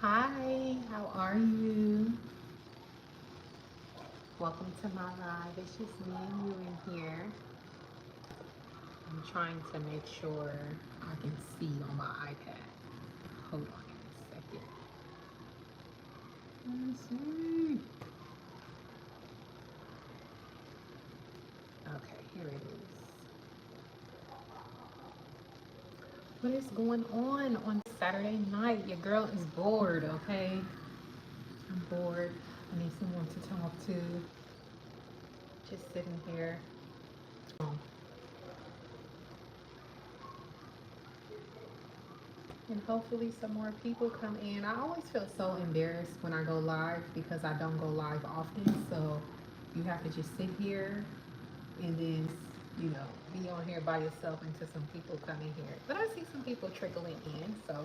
Hi, how are you? Welcome to my live. It's just me and you in here. I'm trying to make sure I can see on my iPad. Hold on a second. Let's see. Okay, here it is. What is going on Saturday night? Your girl is bored, okay? I'm bored. I need someone to talk to. Just sitting here. Oh. And hopefully some more people come in. I always feel so embarrassed when I go live because I don't go live often. So you have to just sit here and then, be on here by yourself until some people come in here. But I see some people trickling in. So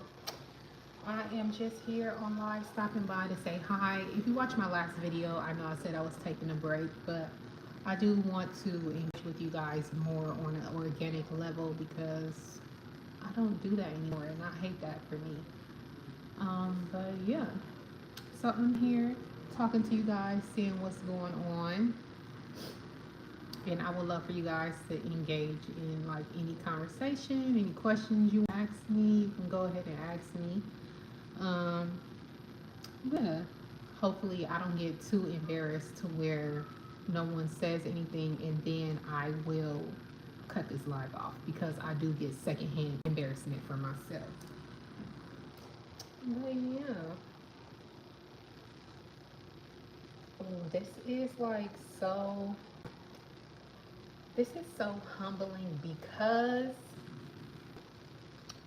I am just here on live stopping by to say hi. If you watch my last video, I know I said I was taking a break, but I do want to engage with you guys more on an organic level because I don't do that anymore, and I hate that for me. But yeah, so I'm here talking to you guys, seeing what's going on, and I would love for you guys to engage in like any conversation, any questions you ask me. You can go ahead and ask me. Um, yeah, hopefully I don't get too embarrassed to where no one says anything, and then I will cut this live off because I do get secondhand embarrassment for myself. But yeah, this is like so, this is so humbling because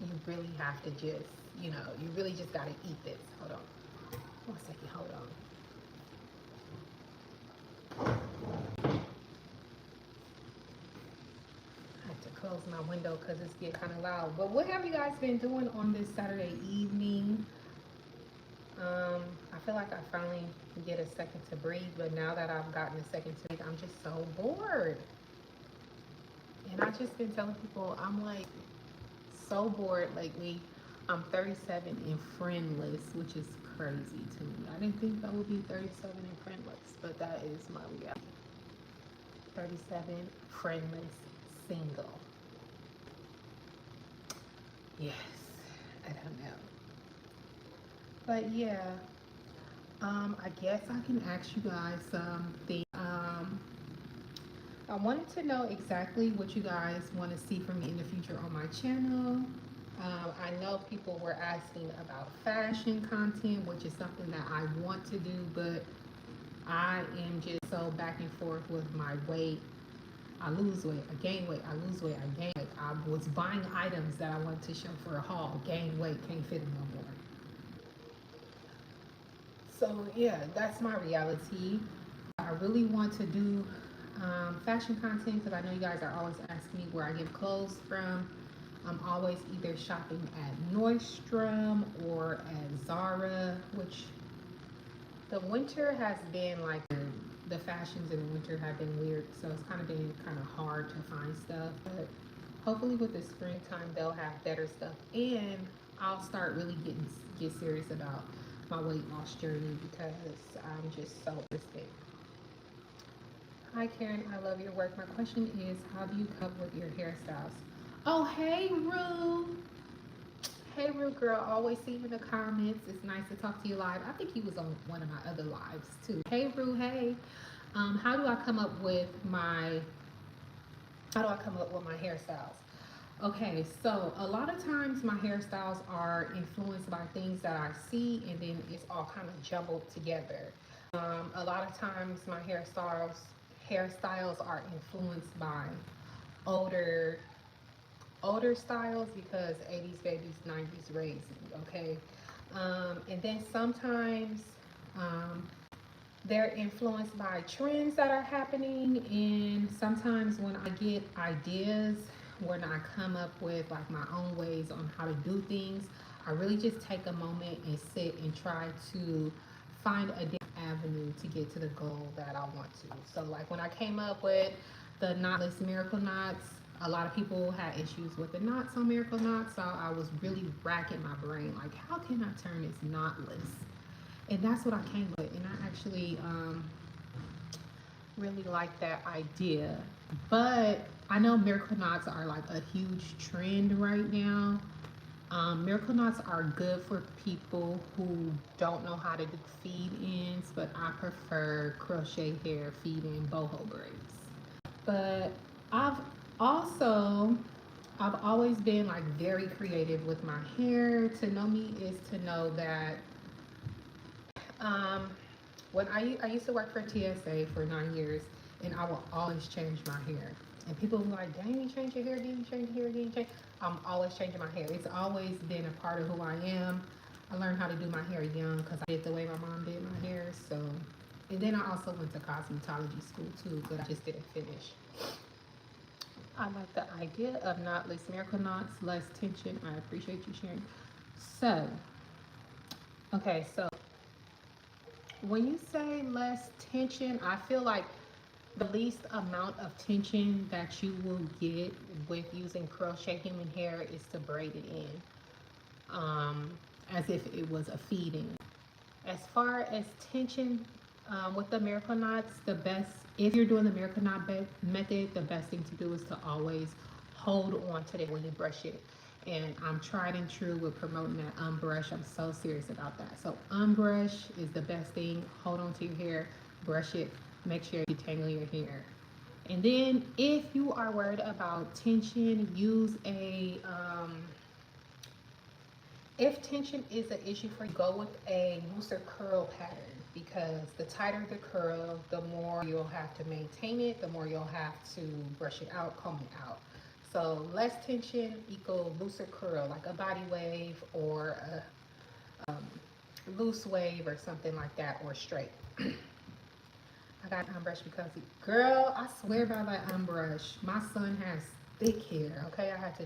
you really have to just, you really just got to eat this. Hold on. 1 second, hold on. I have to close my window because it's getting kind of loud. But what have you guys been doing on this Saturday evening? I feel like I finally get a second to breathe, but now that I've gotten a second to breathe, I'm just so bored. And I've just been telling people I'm like so bored lately. I'm 37 and friendless, which is crazy to me. I didn't think I would be 37 and friendless, but that is my reality. 37, friendless, single. Yes, I don't know. But yeah, I guess I can ask you guys something. I wanted to know exactly what you guys want to see from me in the future on my channel. I know people were asking about fashion content, which is something that I want to do, but I am just so back and forth with my weight. I lose weight, I gain weight, I lose weight, I gain weight. I was buying items that I wanted to show for a haul, gain weight, can't fit them no more. So yeah, that's my reality. I really want to do fashion content because I know you guys are always asking me where I get clothes from. I'm always either shopping at Nordstrom or at Zara, which the winter has been like the fashions in the winter have been weird, so it's kind of been kind of hard to find stuff. But hopefully with the springtime they'll have better stuff, and I'll start really get serious about my weight loss journey because I'm just so interested. Hi Karen, I love your work. My question is, how do you come up with your hairstyles? Oh, hey Rue. Hey Rue girl, always see you in the comments. It's nice to talk to you live. I think he was on one of my other lives too. Hey Rue, hey. How do I come up with my hairstyles? Okay, so a lot of times my hairstyles are influenced by things that I see, and then it's all kind of jumbled together. A lot of times my hairstyles are influenced by older styles because 80s babies, 90s raised me, okay? And then sometimes they're influenced by trends that are happening, and sometimes when I get ideas, when I come up with like my own ways on how to do things, I really just take a moment and sit and try to find a different avenue to get to the goal that I want to. So like when I came up with the knotless miracle knots, A lot of people had issues with the knots on Miracle Knots, so I was really racking my brain, like, how can I turn this knotless? And that's what I came with, and I actually really like that idea. But I know Miracle Knots are like a huge trend right now. Miracle knots are good for people who don't know how to do feed ins, but I prefer crochet hair feed in boho braids. But I've also I've always been like very creative with my hair. To know me is to know that um, when I used to work for TSA for 9 years, and I will always change my hair. And people were like, "Dang, you change your hair? Did you change your hair? Did you change?" I'm always changing my hair. It's always been a part of who I am. I learned how to do my hair young because I did the way my mom did my hair. So, and then I also went to cosmetology school too, but I just didn't finish. I like the idea of knotless miracle knots, less tension. I appreciate you sharing. So, okay, so when you say less tension, I feel like the least amount of tension that you will get with using crochet human hair is to braid it in, as if it was a feeding. As far as tension with the miracle knots, the best, if you're doing the miracle knot method, the best thing to do is to always hold on to it when you brush it. And I'm tried and true with promoting that unbrush. I'm so serious about that. So unbrush is the best thing. Hold on to your hair, brush it, make sure you tangle your hair. And then if you are worried about tension, use a if tension is an issue for you, go with a looser curl pattern, because the tighter the curl, the more you'll have to maintain it, the more you'll have to brush it out, comb it out. So less tension equal looser curl, like a body wave or a loose wave or something like that, or straight. I got an unbrush because, girl, I swear by that unbrush. My son has thick hair, okay? I had to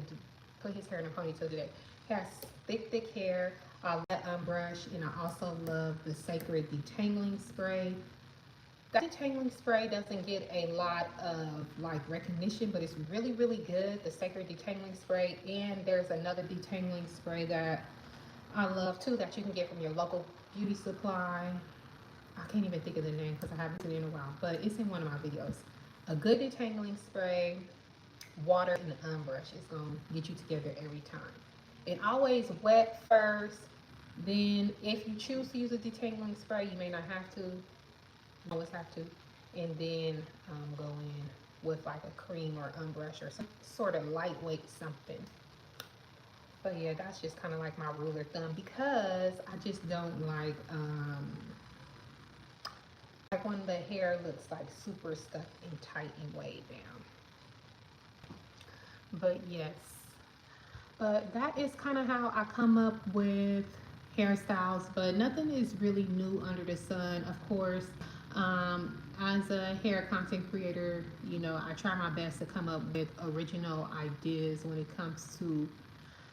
put his hair in a ponytail today. He has thick, thick hair. I love that unbrush, and I also love the Sacred Detangling Spray. That detangling spray doesn't get a lot of like recognition, but it's really, really good. The Sacred Detangling Spray, and there's another detangling spray that I love too that you can get from your local beauty supply. I can't even think of the name because I haven't seen it in a while, but it's in one of my videos. A good detangling spray, water, and an unbrush is going to get you together every time. And always wet first. Then if you choose to use a detangling spray, you may not have to. You always have to. And then go in with like a cream or unbrush or some sort of lightweight something. But yeah, that's just kind of like my rule of thumb, because I just don't like when the hair looks like super stuck and tight and weighed down. But yes, but that is kind of how I come up with hairstyles, but nothing is really new under the sun. Of course, as a hair content creator, you know, I try my best to come up with original ideas when it comes to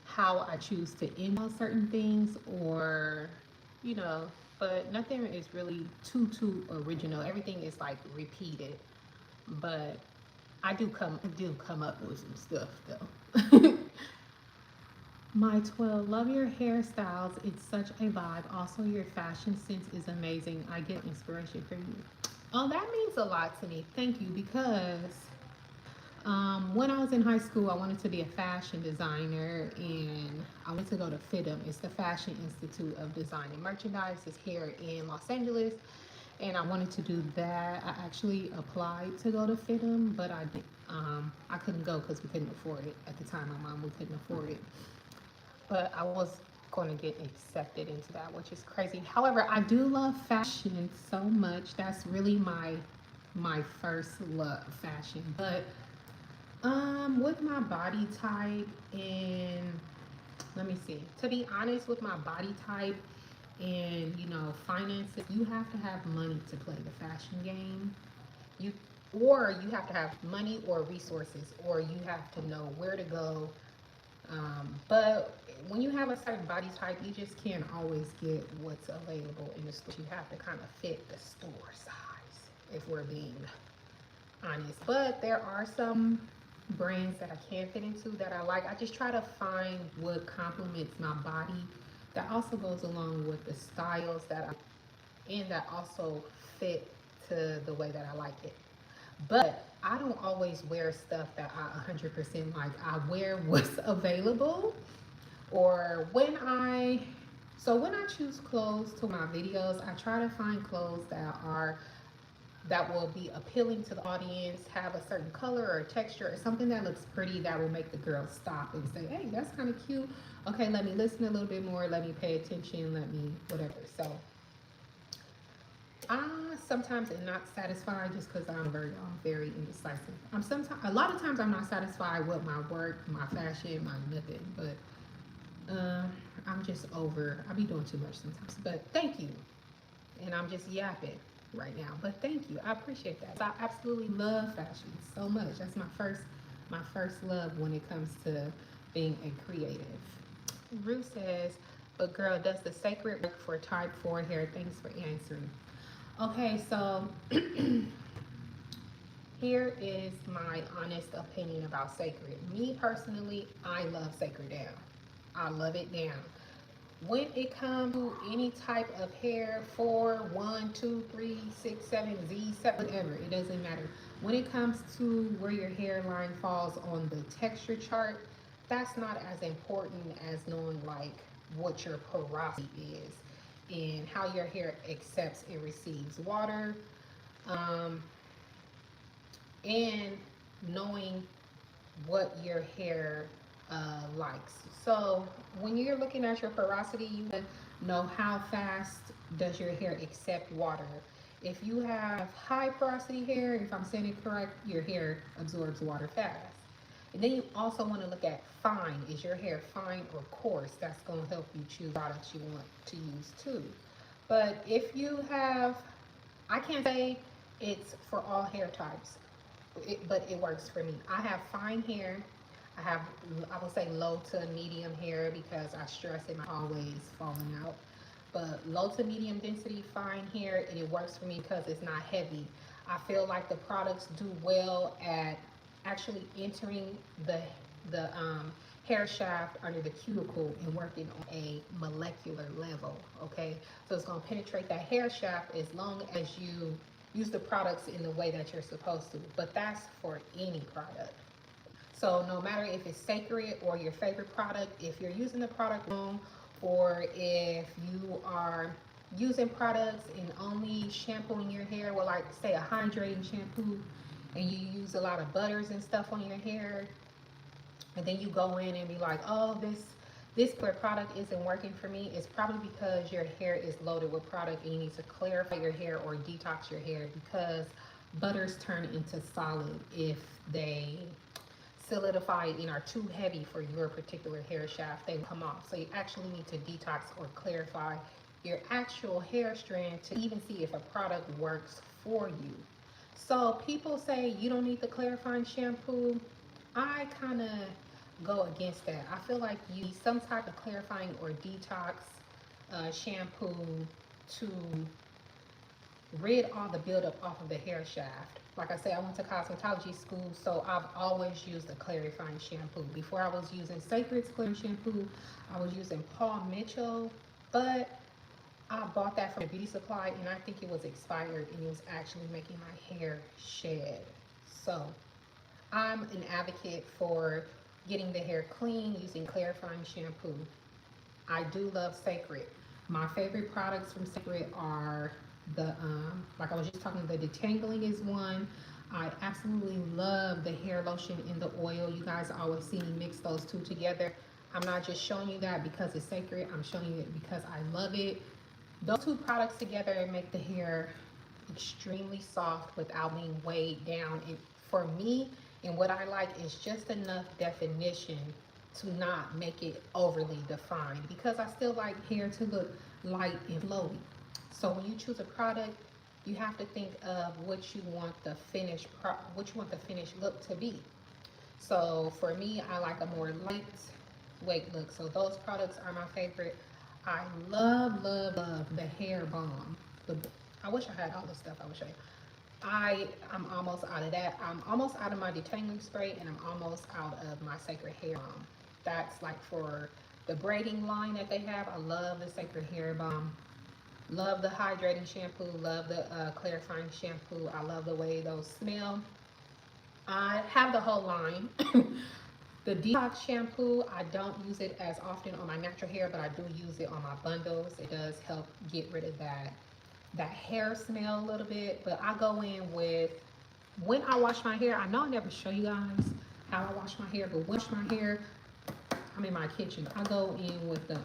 how I choose to end certain things, or, you know, but nothing is really too original. Everything is like repeated, but I do come up with some stuff though. My 12, love your hairstyles. It's such a vibe. Also, your fashion sense is amazing. I get inspiration from you. Oh, that means a lot to me. Thank you, because when I was in high school, I wanted to be a fashion designer, and I went to go to FIDM. It's the Fashion Institute of Design and Merchandise. It's here in Los Angeles, and I wanted to do that. I actually applied to go to FIDM, but I didn't. I couldn't go because we couldn't afford it at the time. My mom, we couldn't afford it, but I was going to get accepted into that, which is crazy. However, I do love fashion so much. That's really my first love, fashion. But with my body type, and let me see. To be honest, with my body type and, you know, finances, you have to have money to play the fashion game. You or you have to have money or resources, or you have to know where to go. But when you have a certain body type, you just can't always get what's available in the store. You have to kind of fit the store size, if we're being honest. But there are some brands that I can fit into that I like. I just try to find what complements my body that also goes along with the styles that I and that also fit to the way that I like it. But I don't always wear stuff that I 100% like. I wear what's available or when I choose clothes to my videos, I try to find clothes that will be appealing to the audience, have a certain color or texture or something that looks pretty that will make the girl stop and say, hey, that's kind of cute. Okay, let me listen a little bit more, let me pay attention, let me whatever. So I sometimes am not satisfied just because I'm very indecisive. A lot of times I'm not satisfied with my work, my fashion, my nothing. But I'm just over. I be doing too much sometimes. But thank you, and I'm just yapping right now. But thank you, I appreciate that. I absolutely love fashion so much. That's my first love when it comes to being a creative. Rue says, but girl, does the sacred work for type 4 hair? Thanks for answering. Okay, so here is my honest opinion about sacred. Me personally, I love sacred down. I love it down. When it comes to any type of hair, 4, 1, 2, 3, 6, 7, Z, 7, whatever, it doesn't matter. When it comes to where your hairline falls on the texture chart, that's not as important as knowing like what your porosity is and how your hair accepts and receives water, um, and knowing what your hair likes. So when you're looking at your porosity, you know how fast does your hair accept water. If you have high porosity hair, if I'm saying it correct, your hair absorbs water fast. And then you also want to look at fine. Is your hair fine or coarse? That's going to help you choose products you want to use too. But if you have, I can't say it's for all hair types, but it works for me. I have fine hair. I have, I would say low to medium hair because I stress it always falling out. But low to medium density fine hair, and it works for me because it's not heavy. I feel like the products do well at actually entering the hair shaft under the cuticle and working on a molecular level. Okay, so it's going to penetrate that hair shaft as long as you use the products in the way that you're supposed to. But that's for any product. So no matter if it's sacred or your favorite product, if you're using the product wrong, or if you are using products and only shampooing your hair with like say a hydrating shampoo and you use a lot of butters and stuff on your hair, and then you go in and be like, oh, this product isn't working for me, it's probably because your hair is loaded with product and you need to clarify your hair or detox your hair, because butters turn into solid if they solidify and are too heavy for your particular hair shaft. They come off. So you actually need to detox or clarify your actual hair strand to even see if a product works for you. So people say you don't need the clarifying shampoo. I kind of go against that. I feel like you need some type of clarifying or detox shampoo to rid all the buildup off of the hair shaft. Like I said, I went to cosmetology school, so I've always used a clarifying shampoo. Before I was using Sacred's clarifying shampoo, I was using Paul Mitchell, but I bought that from a beauty supply and I think it was expired and it was actually making my hair shed. So I'm an advocate for getting the hair clean using clarifying shampoo. I do love Sacred. My favorite products from Sacred are like I was just talking, the detangling is one. I absolutely love the hair lotion and the oil. You guys always see me mix those two together. I'm not just showing you that because it's Sacred. I'm showing you it because I love it. Those two products together make the hair extremely soft without being weighed down. And for me, and what I like is just enough definition to not make it overly defined, because I still like hair to look light and flowy. So when you choose a product, you have to think of what you want the finished look to be. So for me, I like a more lightweight look. So those products are my favorite. I love, love, love the hair balm. I wish I had all the stuff I was showing. I'm almost out of that. I'm almost out of my detangling spray, and I'm almost out of my Sacred Hair Balm. That's like for the braiding line that they have. I love the Sacred Hair Balm. Love the hydrating shampoo. Love the clarifying shampoo. I love the way those smell. I have the whole line. The detox shampoo, I don't use it as often on my natural hair, but I do use it on my bundles. It does help get rid of that hair smell a little bit. But I go in with, when I wash my hair, I know I never show you guys how I wash my hair, but when I wash my hair, I'm in my kitchen. I go in with the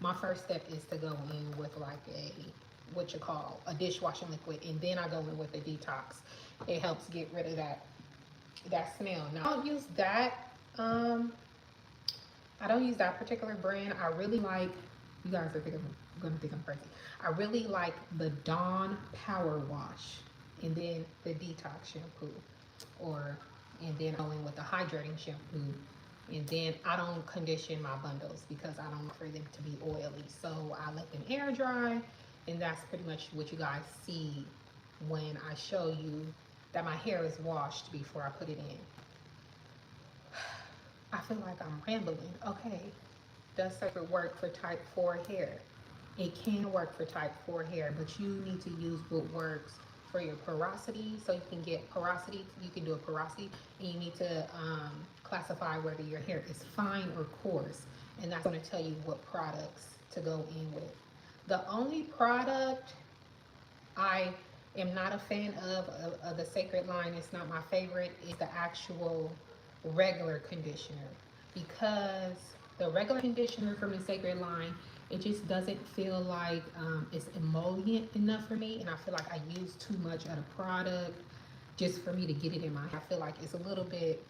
my first step is to go in with like a, what you call a dishwashing liquid, and then I go in with a detox. It helps get rid of that smell. Now I don't use that. I don't use that particular brand. I really like. You guys are gonna think I'm crazy. I really like the Dawn Power Wash, and then the detox shampoo, or and then I go in with the hydrating shampoo, and then I don't condition my bundles because I don't want for them to be oily. So I let them air dry, and that's pretty much what you guys see when I show you that my hair is washed before I put it in. I feel like I'm rambling. Okay, does Sacred work for type 4 hair? It can work for type 4 hair, but you need to use what works for your porosity. So you can get porosity, you can do a porosity, and you need to classify whether your hair is fine or coarse. And that's going to tell you what products to go in with. The only product I am not a fan of the Sacred line, it's not my favorite, is the actual regular conditioner, because the regular conditioner from the Sacred line, it just doesn't feel like it's emollient enough for me, and I feel like I use too much of the product just for me to get it in my hair. I feel like it's a little bit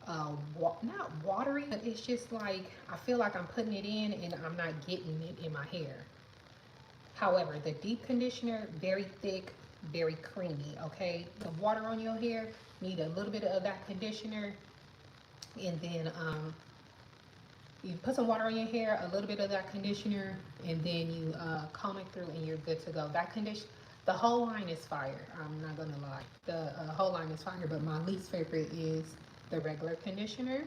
not watery, but it's just like I feel like I'm putting it in and I'm not getting it in my hair. However, the deep conditioner, very thick, very creamy, okay? The water on your hair, need a little bit of that conditioner, and then you put some water on your hair, a little bit of that conditioner, and then you comb it through and you're good to go. That condition, the whole line is fire. I'm not gonna lie. The whole line is fire, but my least favorite is the regular conditioner.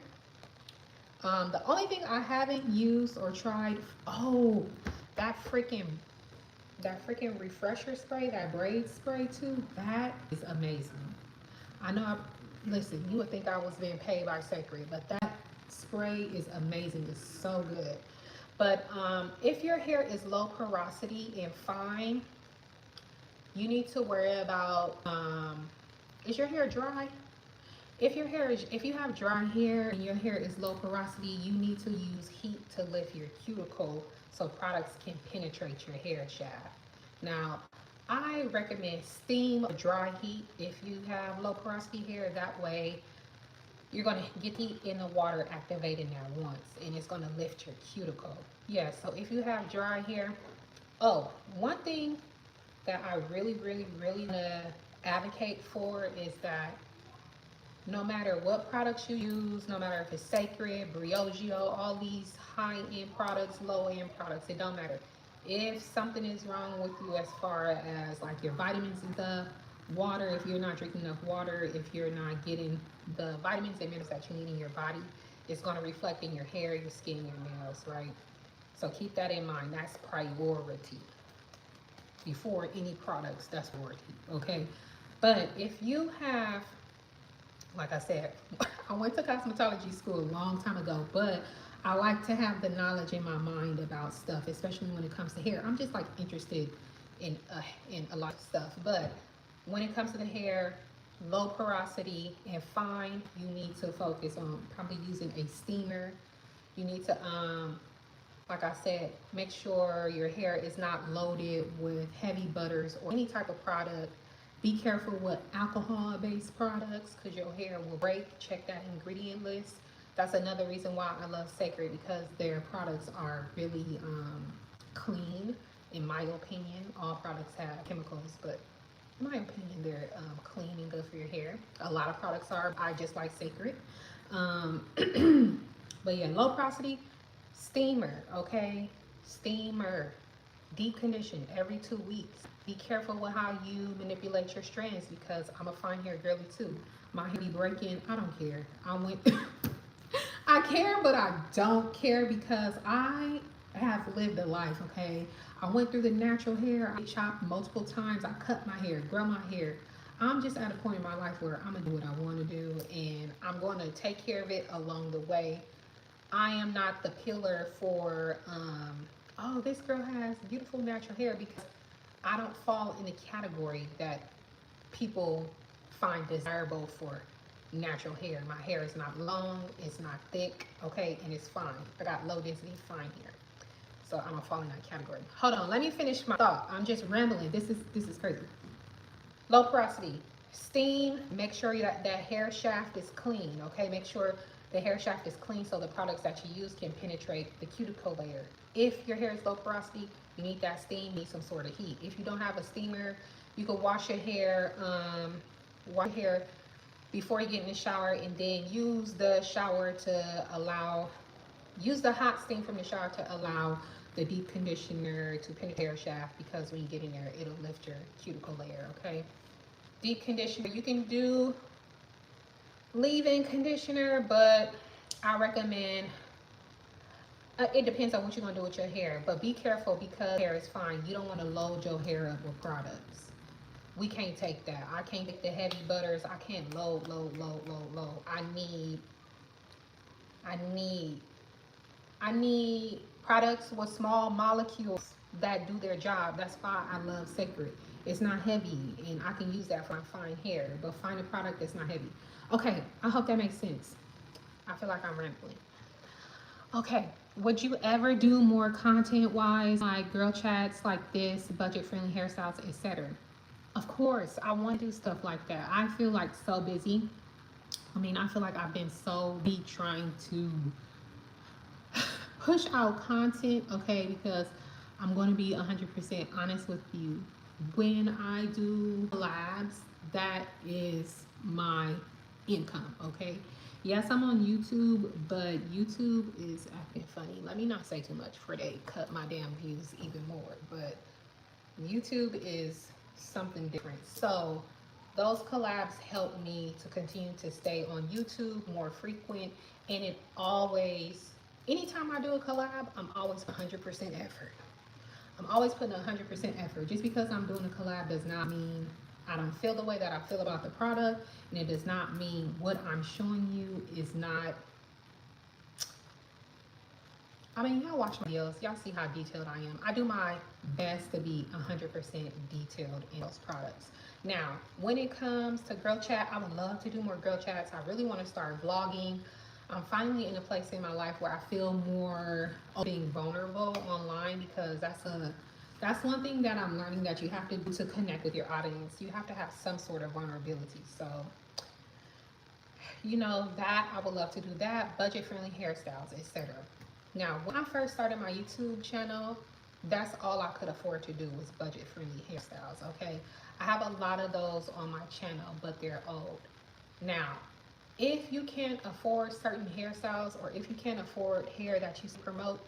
The only thing I haven't used or tried, oh, that freaking refresher spray, that braid spray too, that is amazing. I know, listen, you would think I was being paid by Sacred, but that spray is amazing. It's so good. But if your hair is low porosity and fine, you need to worry about, is your hair dry? If you have dry hair and your hair is low porosity, you need to use heat to lift your cuticle so products can penetrate your hair shaft. Now, I recommend steam or dry heat if you have low porosity hair. That way, you're going to get heat in the water activated at once, and it's going to lift your cuticle. Yeah, so if you have dry hair, oh, one thing that I really advocate for is that no matter what products you use, no matter if it's Sacred, Briogeo, all these high-end products, low-end products, it don't matter. If something is wrong with you as far as like your vitamins and stuff, water, if you're not drinking enough water, if you're not getting the vitamins and minerals that you need in your body, it's going to reflect in your hair, your skin, your nails, right? So keep that in mind. That's priority. Before any products, that's priority, okay? But if you have, like I said, I went to cosmetology school a long time ago, but I like to have the knowledge in my mind about stuff, especially when it comes to hair. I'm just like interested in a lot of stuff, but when it comes to the hair, low porosity and fine, you need to focus on probably using a steamer. You need to, like I said, make sure your hair is not loaded with heavy butters or any type of product. Be careful with alcohol-based products because your hair will break. Check that ingredient list. That's another reason why I love Sacred, because their products are really clean, in my opinion. All products have chemicals, but in my opinion, they're clean and good for your hair. A lot of products are. I just like Sacred. But yeah, low porosity, steamer, okay? Steamer. Deep condition every 2 weeks. Be careful with how you manipulate your strands because I'm a fine hair girly too. My hair be breaking. I don't care. I went. I care, but I don't care because I have lived a life. Okay, I went through the natural hair. I chopped multiple times. I cut my hair, grow my hair. I'm just at a point in my life where I'm gonna do what I want to do, and I'm going to take care of it along the way. I am not the pillar for oh, this girl has beautiful natural hair, because I don't fall in the category that people find desirable for natural hair. My hair is not long, it's not thick, okay, and it's fine. I got low density fine hair. So I'm gonna fall in that category. Hold on, let me finish my thought. I'm just rambling. This is crazy. Low porosity. Steam, make sure that hair shaft is clean, okay? Make sure the hair shaft is clean so the products that you use can penetrate the cuticle layer. If your hair is low porosity, you need that steam, you need some sort of heat. If you don't have a steamer, you can wash your hair, before you get in the shower, and then use the shower to allow, use the hot steam from the shower to allow the deep conditioner to penetrate the hair shaft, because when you get in there, it'll lift your cuticle layer, okay? Deep conditioner, you can do leave-in conditioner, but I recommend, it depends on what you're gonna do with your hair, but be careful because hair is fine. You don't wanna load your hair up with products. We can't take that. I can't take the heavy butters. I can't load. I need products with small molecules that do their job. That's why I love Sacred. It's not heavy, and I can use that for my fine hair, but find a product that's not heavy. Okay, I hope that makes sense. I feel like I'm rambling. Okay, would you ever do more content-wise, like girl chats like this, budget-friendly hairstyles, etc.? Of course, I want to do stuff like that. I feel like so busy. I mean, I feel like I've been so busy trying to push out content, okay, because I'm going to be 100% honest with you. When I do collabs, that is my income, okay? Yes, I'm on YouTube, but YouTube is acting funny. Let me not say too much for they cut my damn views even more, but YouTube is something different. So those collabs help me to continue to stay on YouTube more frequent, and it always, anytime I do a collab, I'm always 100% effort. I'm always putting 100% effort. Just because I'm doing a collab does not mean I don't feel the way that I feel about the product, and it does not mean what I'm showing you is not. I mean, y'all watch my videos, y'all see how detailed I am. I do my best to be 100% detailed in those products. Now, when it comes to girl chat, I would love to do more girl chats. I really want to start vlogging. I'm finally in a place in my life where I feel more being vulnerable online, because that's one thing that I'm learning that you have to do to connect with your audience. You have to have some sort of vulnerability. So, you know, that I would love to do that. Budget-friendly hairstyles, etc. Now, when I first started my YouTube channel, that's all I could afford to do was budget-friendly hairstyles, okay? I have a lot of those on my channel, but they're old. Now, if you can't afford certain hairstyles, or if you can't afford hair that you promote,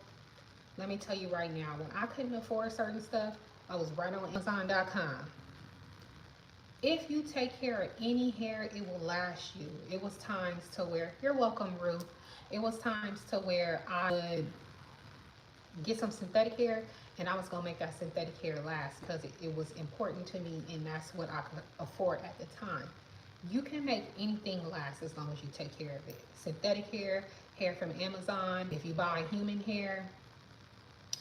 let me tell you right now, when I couldn't afford certain stuff, I was right on Amazon.com. If you take care of any hair, it will last you. It was times to where, you're welcome, Ruth. It was times to where I would get some synthetic hair, and I was gonna make that synthetic hair last because it was important to me, and that's what I could afford at the time. You can make anything last as long as you take care of it. Synthetic hair, hair from Amazon, if you buy human hair,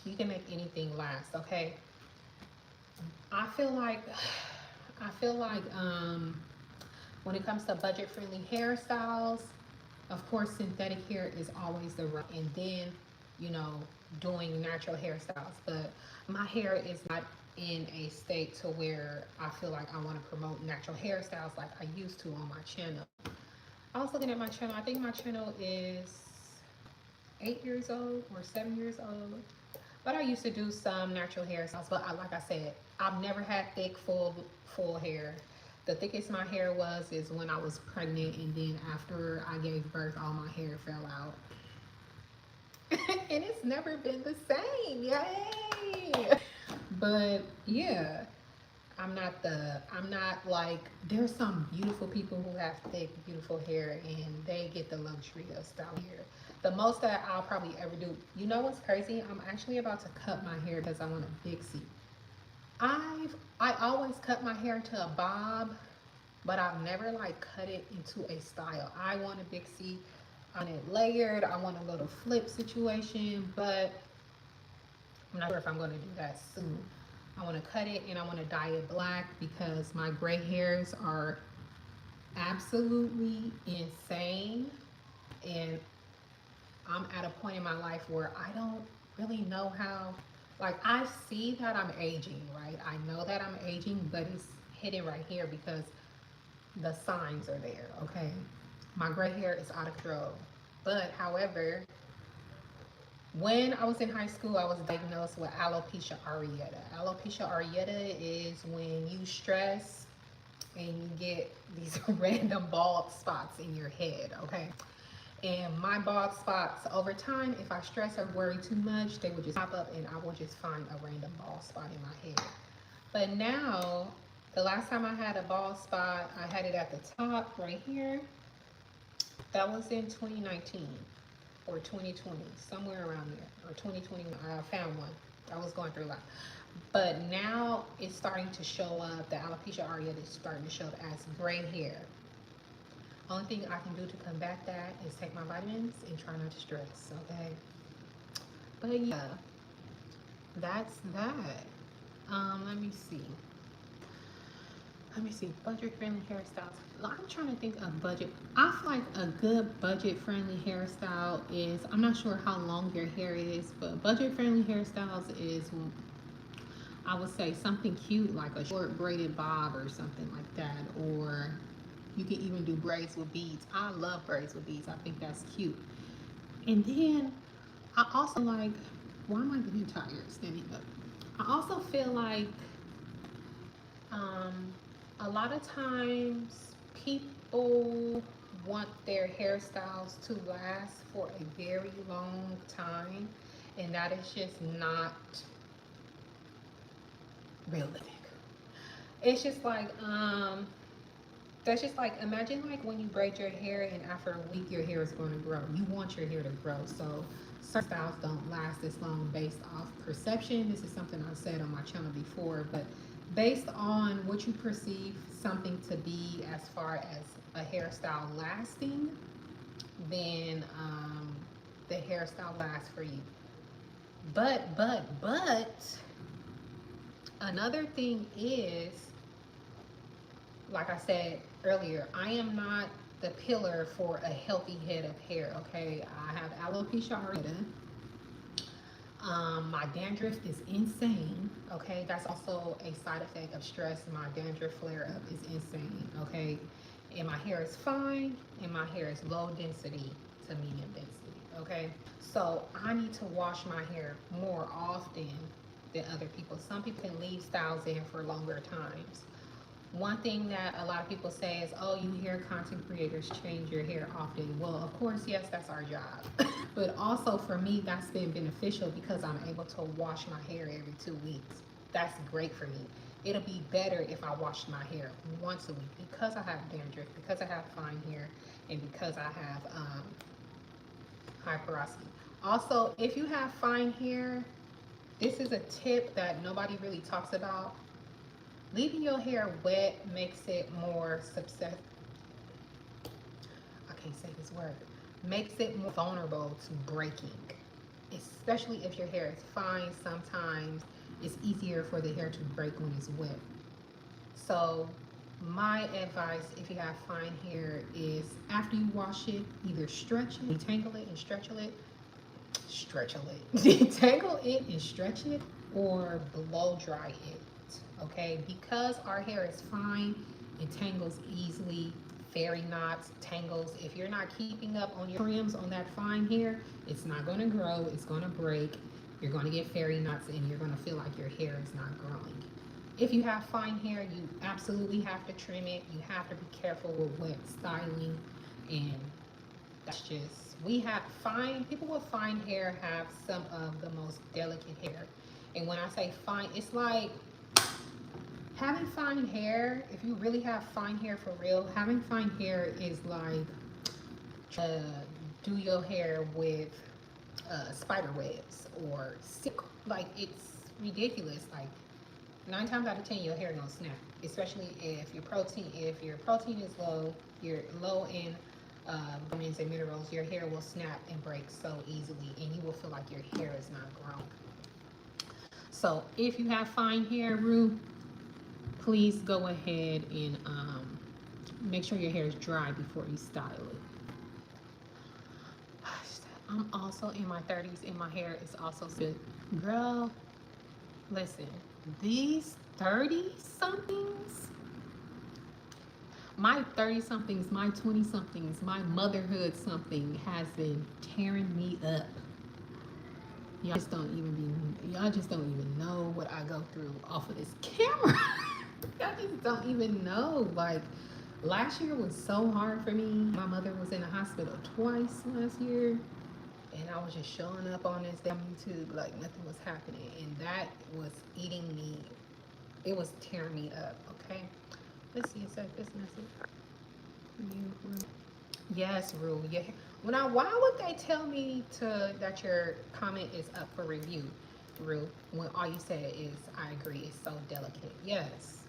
you can make anything last, okay? I feel like when it comes to budget-friendly hairstyles, of course, synthetic hair is always the right, and then, you know, doing natural hairstyles. But my hair is not in a state to where I feel like I want to promote natural hairstyles like I used to on my channel. I was looking at my channel. I think my channel is 8 years old or 7 years old. But I used to do some natural hairstyles. But like I said, I've never had thick, full hair. The thickest my hair was is when I was pregnant, and then after I gave birth, all my hair fell out. And it's never been the same. Yay! But yeah, I'm not like, there's some beautiful people who have thick, beautiful hair and they get the luxury of style hair. The most that I'll probably ever do, you know what's crazy? I'm actually about to cut my hair because I want a Dixie. I always cut my hair to a bob, but I've never like cut it into a style. I want a Dixie. I want it layered. I want a little flip situation, but I'm not sure if I'm going to do that soon. I want to cut it and I want to dye it black because my gray hairs are absolutely insane. And I'm at a point in my life where I don't really know how, like, I see that I'm aging, right? I know that I'm aging, but it's hidden right here because the signs are there, okay? My gray hair is out of control. But however, when I was in high school, I was diagnosed with alopecia areata. Alopecia areata is when you stress and you get these random bald spots in your head, okay? And my bald spots, over time, if I stress or worry too much, they would just pop up and I would just find a random bald spot in my head. But now, the last time I had a bald spot, I had it at the top right here. That was in 2019 or 2020, somewhere around there, or 2021. I found one. I was going through a lot. But now it's starting to show up. The alopecia areata is starting to show up as gray hair. Only thing I can do to combat that is take my vitamins and try not to stress, okay? But yeah, that's that. Let me see. Let me see, budget-friendly hairstyles. I'm trying to think of budget. I feel like a good budget-friendly hairstyle is, I'm not sure how long your hair is, but budget-friendly hairstyles is, I would say something cute like a short braided bob or something like that. Or you can even do braids with beads. I love braids with beads. I think that's cute. And then I also like, why am I getting tired standing up? I also feel like um, a lot of times people want their hairstyles to last for a very long time, and that is just not realistic. It's just like, that's just like, imagine like when you braid your hair and after a week your hair is going to grow. You want your hair to grow. So certain styles don't last this long based off perception. This is something I've said on my channel before, but based on what you perceive something to be as far as a hairstyle lasting, then the hairstyle lasts for you. But another thing is, like I said earlier, I am not the pillar for a healthy head of hair, okay? I have alopecia areata. My dandruff is insane, okay? That's also a side effect of stress. My dandruff flare up is insane, okay? And my hair is fine, and my hair is low density to medium density, okay? So I need to wash my hair more often than other people. Some people can leave styles in for longer times. One thing that a lot of people say is, oh, you hear content creators change your hair often. Well, of course, yes, that's our job. But also for me, that's been beneficial because I'm able to wash my hair every 2 weeks. That's great for me. It'll be better if I wash my hair once a week because I have dandruff, because I have fine hair, and because I have high porosity. Also, if you have fine hair, this is a tip that nobody really talks about. Leaving your hair wet makes it more susceptible. I can't say this word. Makes it more vulnerable to breaking. Especially if your hair is fine, sometimes it's easier for the hair to break when it's wet. So my advice if you have fine hair is after you wash it, either stretch it, detangle it and stretch it, detangle it and stretch it, or blow dry it. Okay, because our hair is fine, it tangles easily. Fairy knots, tangles. If you're not keeping up on your trims on that fine hair, it's not going to grow, it's going to break. You're going to get fairy knots and you're going to feel like your hair is not growing. If you have fine hair, you absolutely have to trim it. You have to be careful with wet styling, and that's just, we have fine, people with fine hair have some of the most delicate hair. And when I say fine, it's like having fine hair. If you really have fine hair for real, having fine hair is like uh, do your hair with spider webs or silk. Like, it's ridiculous. Like, 9 times out of 10 your hair gonna snap, especially if your protein is low, you're low in vitamins and minerals. Your hair will snap and break so easily, and you will feel like your hair is not growing. So if you have fine hair, Rue, please go ahead and make sure your hair is dry before you style it. I'm also in my 30s and my hair is also good. Girl, listen, these 30 somethings, my 30 somethings, my 20 somethings, my motherhood something has been tearing me up. Y'all just don't even know what I go through off of this camera. Y'all just don't even know. Like, last year was so hard for me. My mother was in the hospital twice last year, and I was just showing up on this damn YouTube like nothing was happening, and that was eating me. It was tearing me up. Okay, let's see. It said this message. Yes, Rue. Yeah. Why would they tell me that your comment is up for review, Rue? When all you said is, "I agree." It's so delicate. Yes,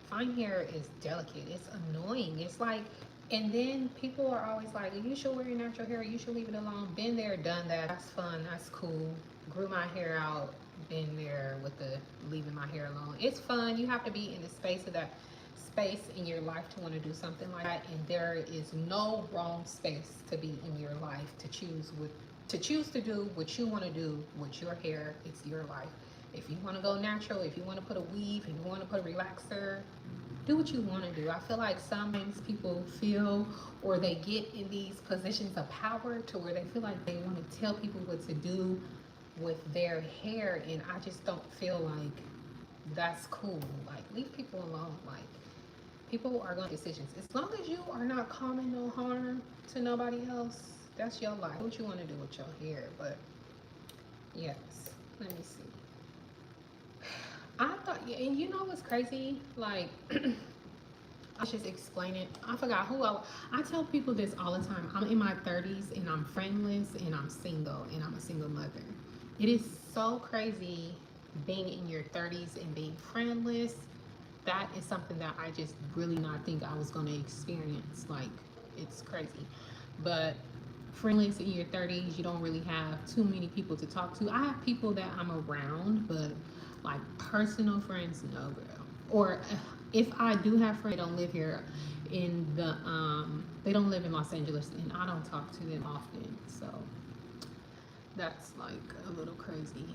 fine hair is delicate. It's annoying. It's like, and then people are always like, "You should wear your natural hair. You should leave it alone." Been there, done that. That's fun. That's cool. Grew my hair out. Been there with the leaving my hair alone. It's fun. You have to be in the space in your life to want to do something like that, and there is no wrong space to be in your life to choose to do what you want to do with your hair. It's your life. If you want to go natural, if you want to put a weave, if you want to put a relaxer, do what you want to do. I feel like sometimes people feel, or they get in these positions of power to where they feel like they want to tell people what to do with their hair, and I just don't feel like that's cool. Like, leave people alone. Like, people are going to make decisions. As long as you are not causing no harm to nobody else, that's your life. What you want to do with your hair. But yes, let me see. I thought, and you know what's crazy? Like, I should just explain it. I forgot I tell people this all the time. I'm in my 30s and I'm friendless and I'm single and I'm a single mother. It is so crazy being in your 30s and being friendless. That is something that I just really not think I was going to experience. Like, it's crazy. But friendless in your 30s, you don't really have too many people to talk to. I have people that I'm around, but like personal friends, no, girl. Or if I do have friends, they don't live here they don't live in Los Angeles, and I don't talk to them often. So that's like a little crazy.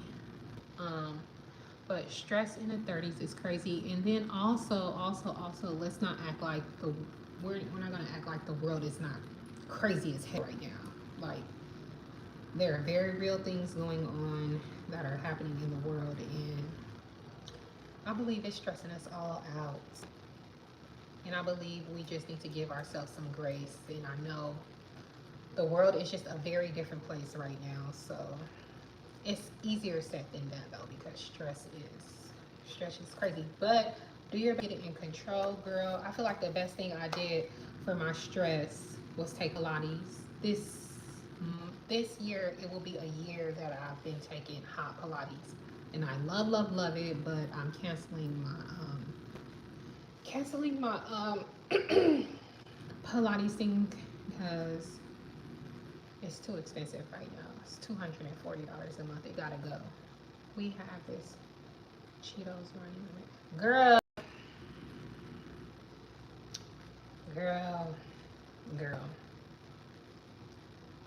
But stress in the 30s is crazy. And then also, let's not act like we're not gonna act like the world is not crazy as hell right now. Like, there are very real things going on that are happening in the world, and I believe it's stressing us all out. And I believe we just need to give ourselves some grace. And I know the world is just a very different place right now, so it's easier said than done though, because stress is crazy. But do your best to get it in control, girl. I feel like the best thing I did for my stress was take Pilates. This year it will be a year that I've been taking hot Pilates, and I love it. But I'm canceling my Pilates thing because it's too expensive right now. It's $240 a month. It gotta go. We have this Cheetos running on it. Girl.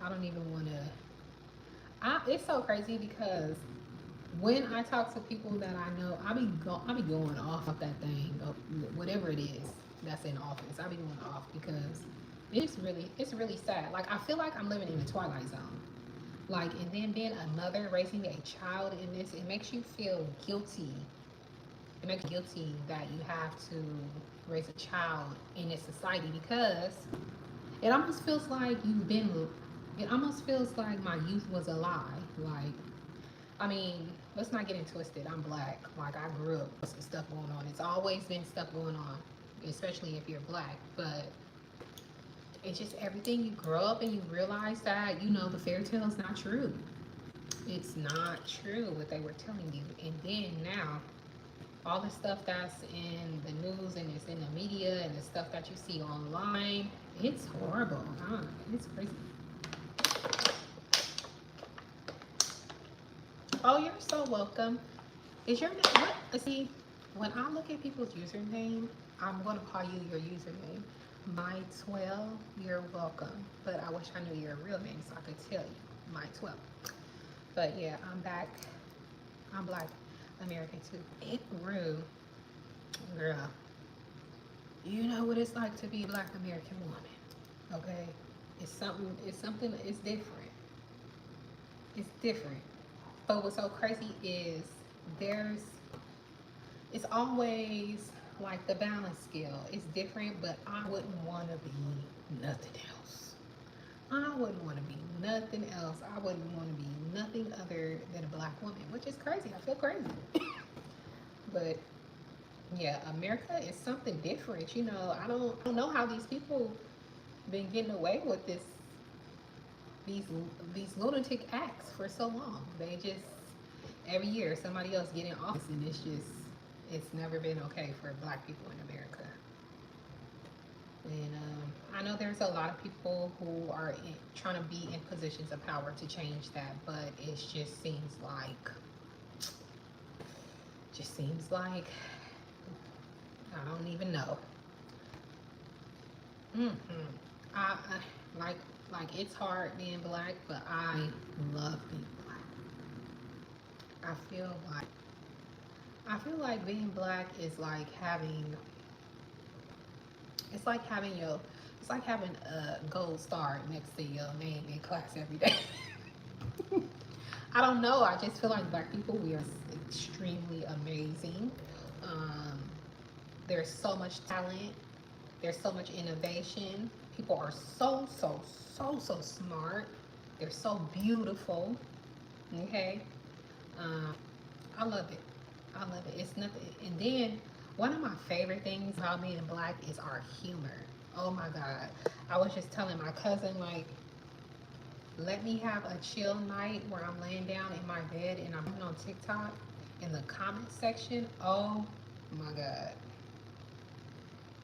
I don't even want to. It's so crazy because when I talk to people that I know, I be going off of that thing, whatever it is that's in office. I be going off because it's really sad. Like, I feel like I'm living in the twilight zone. Like, and then being a mother raising a child in this, it makes you feel guilty. It makes you guilty that you have to raise a child in this society, because it almost feels like it almost feels like my youth was a lie. Like, I mean, let's not get it twisted. I'm black. Like, I grew up with some stuff going on. It's always been stuff going on, especially if you're black. But it's just everything you grow up and you realize that, you know, the fairy tale is not true. It's not true what they were telling you. And then now, all the stuff that's in the news and it's in the media and the stuff that you see online, it's horrible. It's crazy. Oh, you're so welcome. Is your name what? See, when I look at people's username, I'm gonna call you your username. My 12, you're welcome. But I wish I knew your real name so I could tell you. My 12. But yeah, I'm back. I'm Black American too. It grew, girl. You know what it's like to be a Black American woman. Okay? It's different. It's different. But what's so crazy is there's it's always like the balance scale. It's different, but I wouldn't want to be nothing else. I wouldn't want to be nothing else. I wouldn't want to be nothing other than a black woman, which is crazy. I feel crazy. But yeah, America is something different. You know, I don't know how these people been getting away with these these lunatic acts for so long. They just every year somebody else get in office, and it's never been okay for black people in America. And I know there's a lot of people who are trying to be in positions of power to change that, but it just seems like I don't even know. Mm-hmm. Like it's hard being black, but I love being black. I feel like being black is like having it's like having your it's like having a gold star next to your name in class every day. I don't know. I just feel like black people, we are extremely amazing. Um, there's so much talent. There's so much innovation. People are so smart. They're so beautiful. Okay. Um, I love it. I love it. It's nothing. And then one of my favorite things about being black is our humor. Oh my God. I was just telling my cousin, like, let me have a chill night where I'm laying down in my bed and I'm on TikTok in the comment section. Oh my God.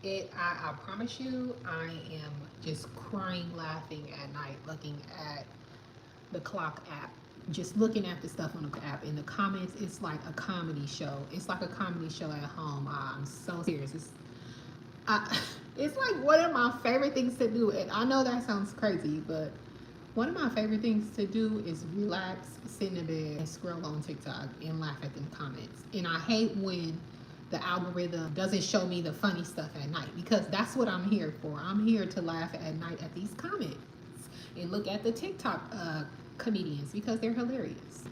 I promise you, I am just crying, laughing at night, looking at the clock app, just looking at the stuff on the app. In the comments, it's like a comedy show. It's like a comedy show at home. I'm so serious. It's like one of my favorite things to do. And I know that sounds crazy, but one of my favorite things to do is relax, sit in the bed, and scroll on TikTok and laugh at the comments. And I hate when the algorithm doesn't show me the funny stuff at night, because that's what I'm here for. I'm here to laugh at night at these comments and look at the TikTok comedians because they're hilarious.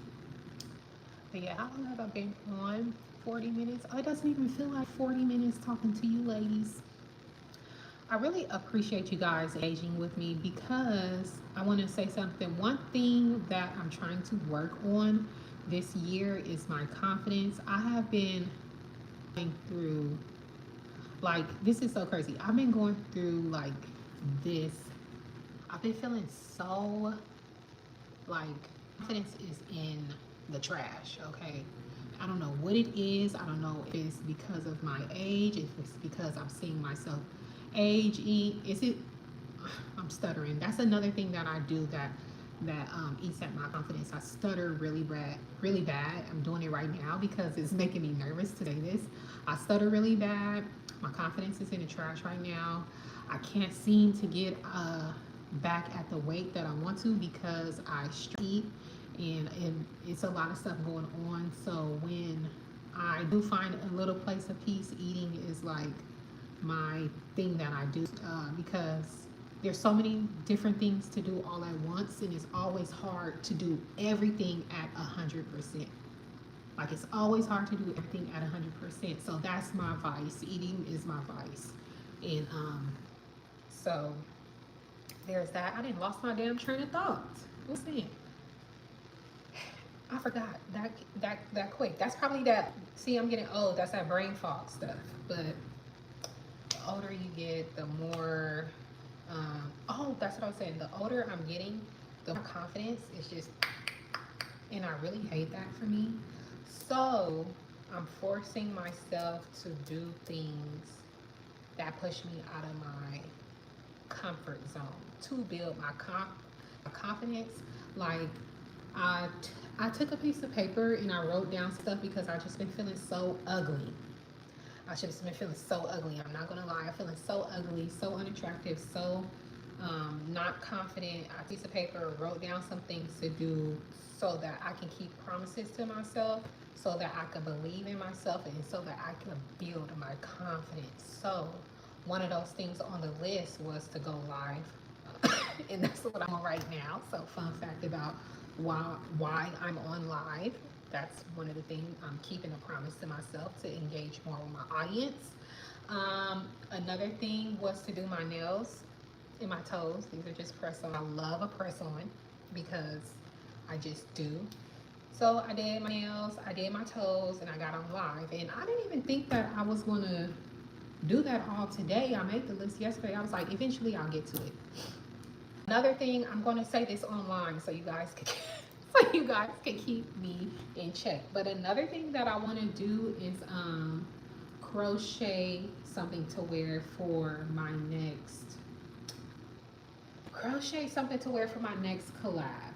But yeah, how long have I been on? 40 minutes? Oh, it doesn't even feel like 40 minutes talking to you ladies. I really appreciate you guys engaging with me, because I want to say something. One thing that I'm trying to work on this year is my confidence. I have been going through, like, this is so crazy. I've been going through like this. I've been feeling so like confidence is in the trash, okay? I don't know what it is. I don't know if it's because of my age, if it's because I'm seeing myself aging. Is it I'm stuttering. That's another thing that I do that eats at my confidence. I stutter really bad, really bad. I'm doing it right now because it's making me nervous to say this. I stutter really bad. My confidence is in the trash right now. I can't seem to get back at the weight that I want to because I eat, and it's a lot of stuff going on. So when I do find a little place of peace, eating is like my thing that I do, because there's so many different things to do all at once, and it's always hard to do everything at 100%. Like, it's always hard to do everything at 100%. So that's my vice. Eating is my vice. And so there's that. I didn't lost my damn train of thought. What's that? I forgot that quick. That's probably that. See, I'm getting old. That's that brain fog stuff. But the older you get, the more. Oh, that's what I was saying. The older I'm getting, the more confidence is just, and I really hate that for me. So I'm forcing myself to do things that push me out of my comfort zone to build my confidence. Like I, I took a piece of paper and I wrote down stuff because I just been feeling so ugly. I should have been feeling so ugly. I'm not gonna lie. I'm feeling so ugly, so unattractive, so not confident. I piece of paper wrote down some things to do so that I can keep promises to myself, so that I can believe in myself, and so that I can build my confidence. So one of those things on the list was to go live, and that's what I'm on right now. So fun fact about why I'm on live. That's one of the things. I'm keeping a promise to myself to engage more with my audience. Another thing was to do my nails and my toes. These are just press on. I love a press on because I just do. So I did my nails, I did my toes, and I got on live. And I didn't even think that I was gonna do that all today. I made the list yesterday. I was like, eventually I'll get to it. Another thing, I'm gonna say this online so you guys can so you guys can keep me in check. But another thing that I want to do is crochet something to wear for my next collab,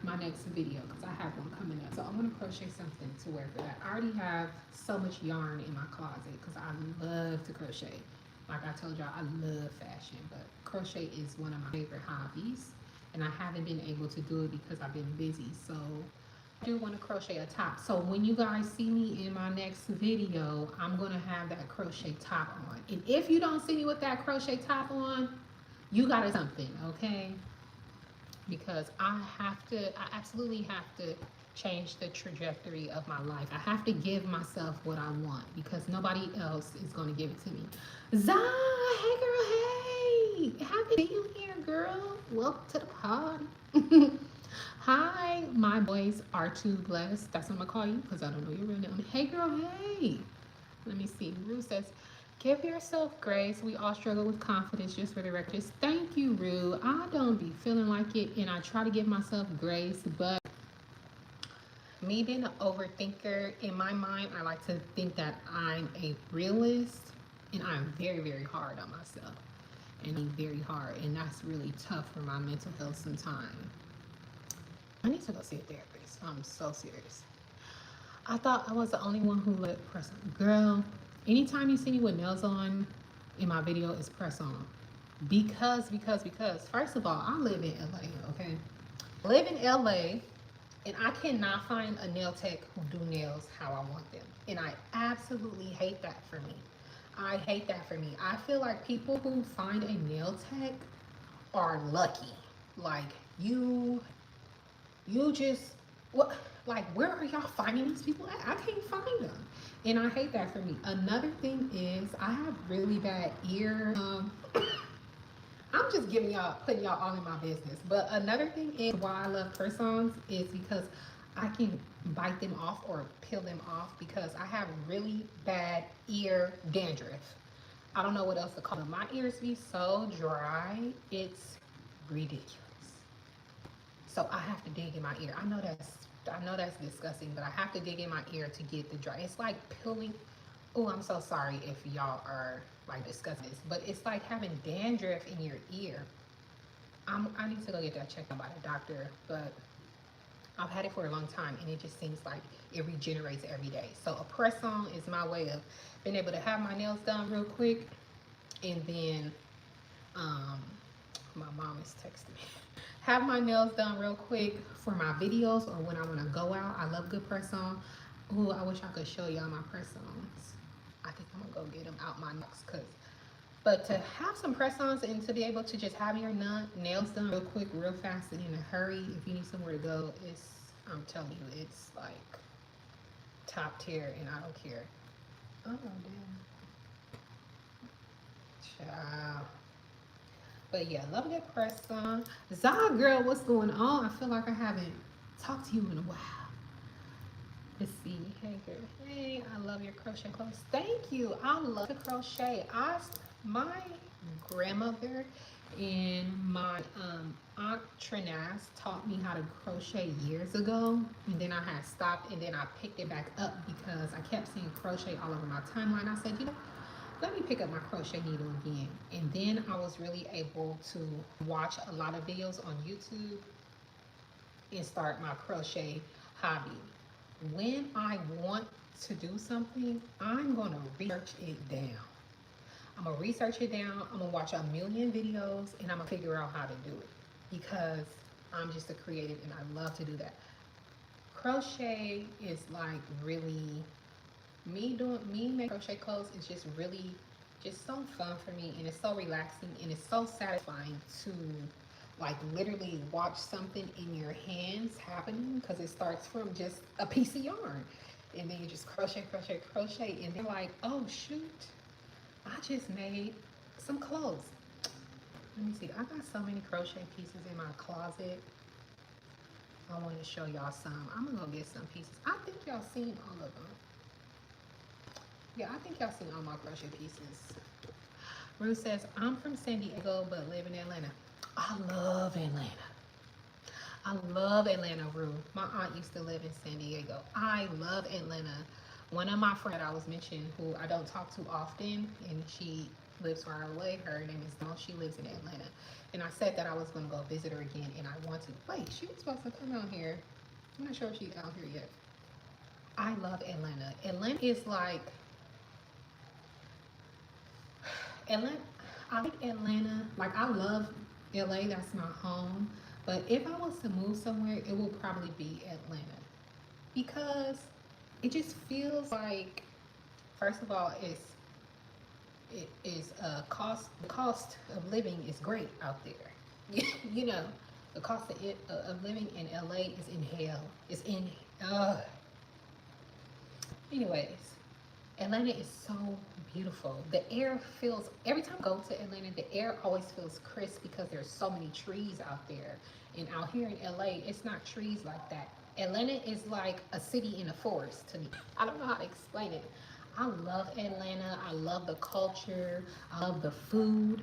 my next video, because I have one coming up. So I'm gonna crochet something to wear for that. I already have so much yarn in my closet because I love to crochet. Like I told y'all, I love fashion, but crochet is one of my favorite hobbies, and I haven't been able to do it because I've been busy. So I do want to crochet a top. So when you guys see me in my next video, I'm gonna have that crochet top on. And if you don't see me with that crochet top on, you got something, okay? Because I absolutely have to change the trajectory of my life. I have to give myself what I want because nobody else is going to give it to me. Zah, hey girl, hey. Happy to see you here, girl. Welcome to the party. Hi, my boys are too blessed. That's what I'm going to call you because I don't know your real name. Hey girl, hey. Let me see. Rue says, give yourself grace. We all struggle with confidence, just for the record. Just thank you, Rue. I don't be feeling like it, and I try to give myself grace, but me being an overthinker, in my mind, I like to think that I'm a realist, and I'm very, very hard on myself. And I'm very hard, and that's really tough for my mental health sometimes. I need to go see a therapist. I'm so serious. I thought I was the only one who let press on. Girl, anytime you see me with nails on in my video, it's press on. Because, first of all, I live in LA, okay? I live in LA, and I cannot find a nail tech who do nails how I want them. And I absolutely hate that for me. I hate that for me. I feel like people who find a nail tech are lucky. Like, you just, what, like, where are y'all finding these people at? I can't find them, and I hate that for me. Another thing is I have really bad ear I'm just giving y'all, putting y'all all in my business. But another thing is why I love press-ons is because I can bite them off or peel them off because I have really bad ear dandruff. I don't know what else to call them. My ears be so dry, it's ridiculous. So I have to dig in my ear. I know that's disgusting, but I have to dig in my ear to get the dry. It's like peeling. Oh, I'm so sorry if y'all are like discussing this, but it's like having dandruff in your ear. I need to go get that checked out by the doctor, but I've had it for a long time, and it just seems like it regenerates every day. So a press-on is my way of being able to have my nails done real quick, and then um, my mom is texting me. Have my nails done real quick for my videos or when I want to go out. I love good press-on. Ooh, I wish I could show y'all my press-ons. I think I'm gonna go get them out my next but to have some press-ons and to be able to just have your nails done real quick, real fast, and in a hurry, if you need somewhere to go, I'm telling you, it's like top tier, and I don't care. Oh, damn. Ciao. But yeah, love that press on. Zah, girl, what's going on? I feel like I haven't talked to you in a while. Let's see. Hey girl. Hey, I love your crochet clothes. Thank you. I love to crochet. My grandmother and my aunt Trinaz taught me how to crochet years ago, and then I had stopped, and then I picked it back up because I kept seeing crochet all over my timeline. I said, let me pick up my crochet needle again. And then I was really able to watch a lot of videos on YouTube and start my crochet hobby. When I want to do something, I'm gonna research it down. I'm gonna research it down. I'm gonna watch a million videos and I'm gonna figure out how to do it because I'm just a creative and I love to do that. Crochet is like really me making crochet clothes is just really just so fun for me, and it's so relaxing and it's so satisfying to like literally watch something in your hands happening because it starts from just a piece of yarn and then you just crochet, crochet, crochet, and then like, oh shoot, I just made some clothes. Let me see. I got so many crochet pieces in my closet. I want to show y'all some. I'm gonna go get some pieces. I think y'all seen all of them. Yeah, I think y'all seen all my crochet pieces. Ruth says, I'm from San Diego but live in Atlanta. I love Atlanta. I love Atlanta, Ruth. My aunt used to live in San Diego. I love Atlanta. One of my friends that I was mentioning, who I don't talk to often, and she lives far away, her name is Dawn. She lives in Atlanta. And I said that I was going to go visit her again, and I want to. Wait, she was supposed to come out here. I'm not sure if she's out here yet. I love Atlanta. Atlanta is like, Atlanta, I like Atlanta. Like, I love LA, that's my home. But if I was to move somewhere, it will probably be Atlanta because it just feels like, first of all, it is the cost of living is great out there. You know, the cost of living in LA is in hell. It's in uh anyways, Atlanta is so beautiful. The air feels, every time I go to Atlanta, the air always feels crisp because there's so many trees out there. And out here in LA, it's not trees like that. Atlanta is like a city in a forest to me. I don't know how to explain it. I love Atlanta. I love the culture. I love the food.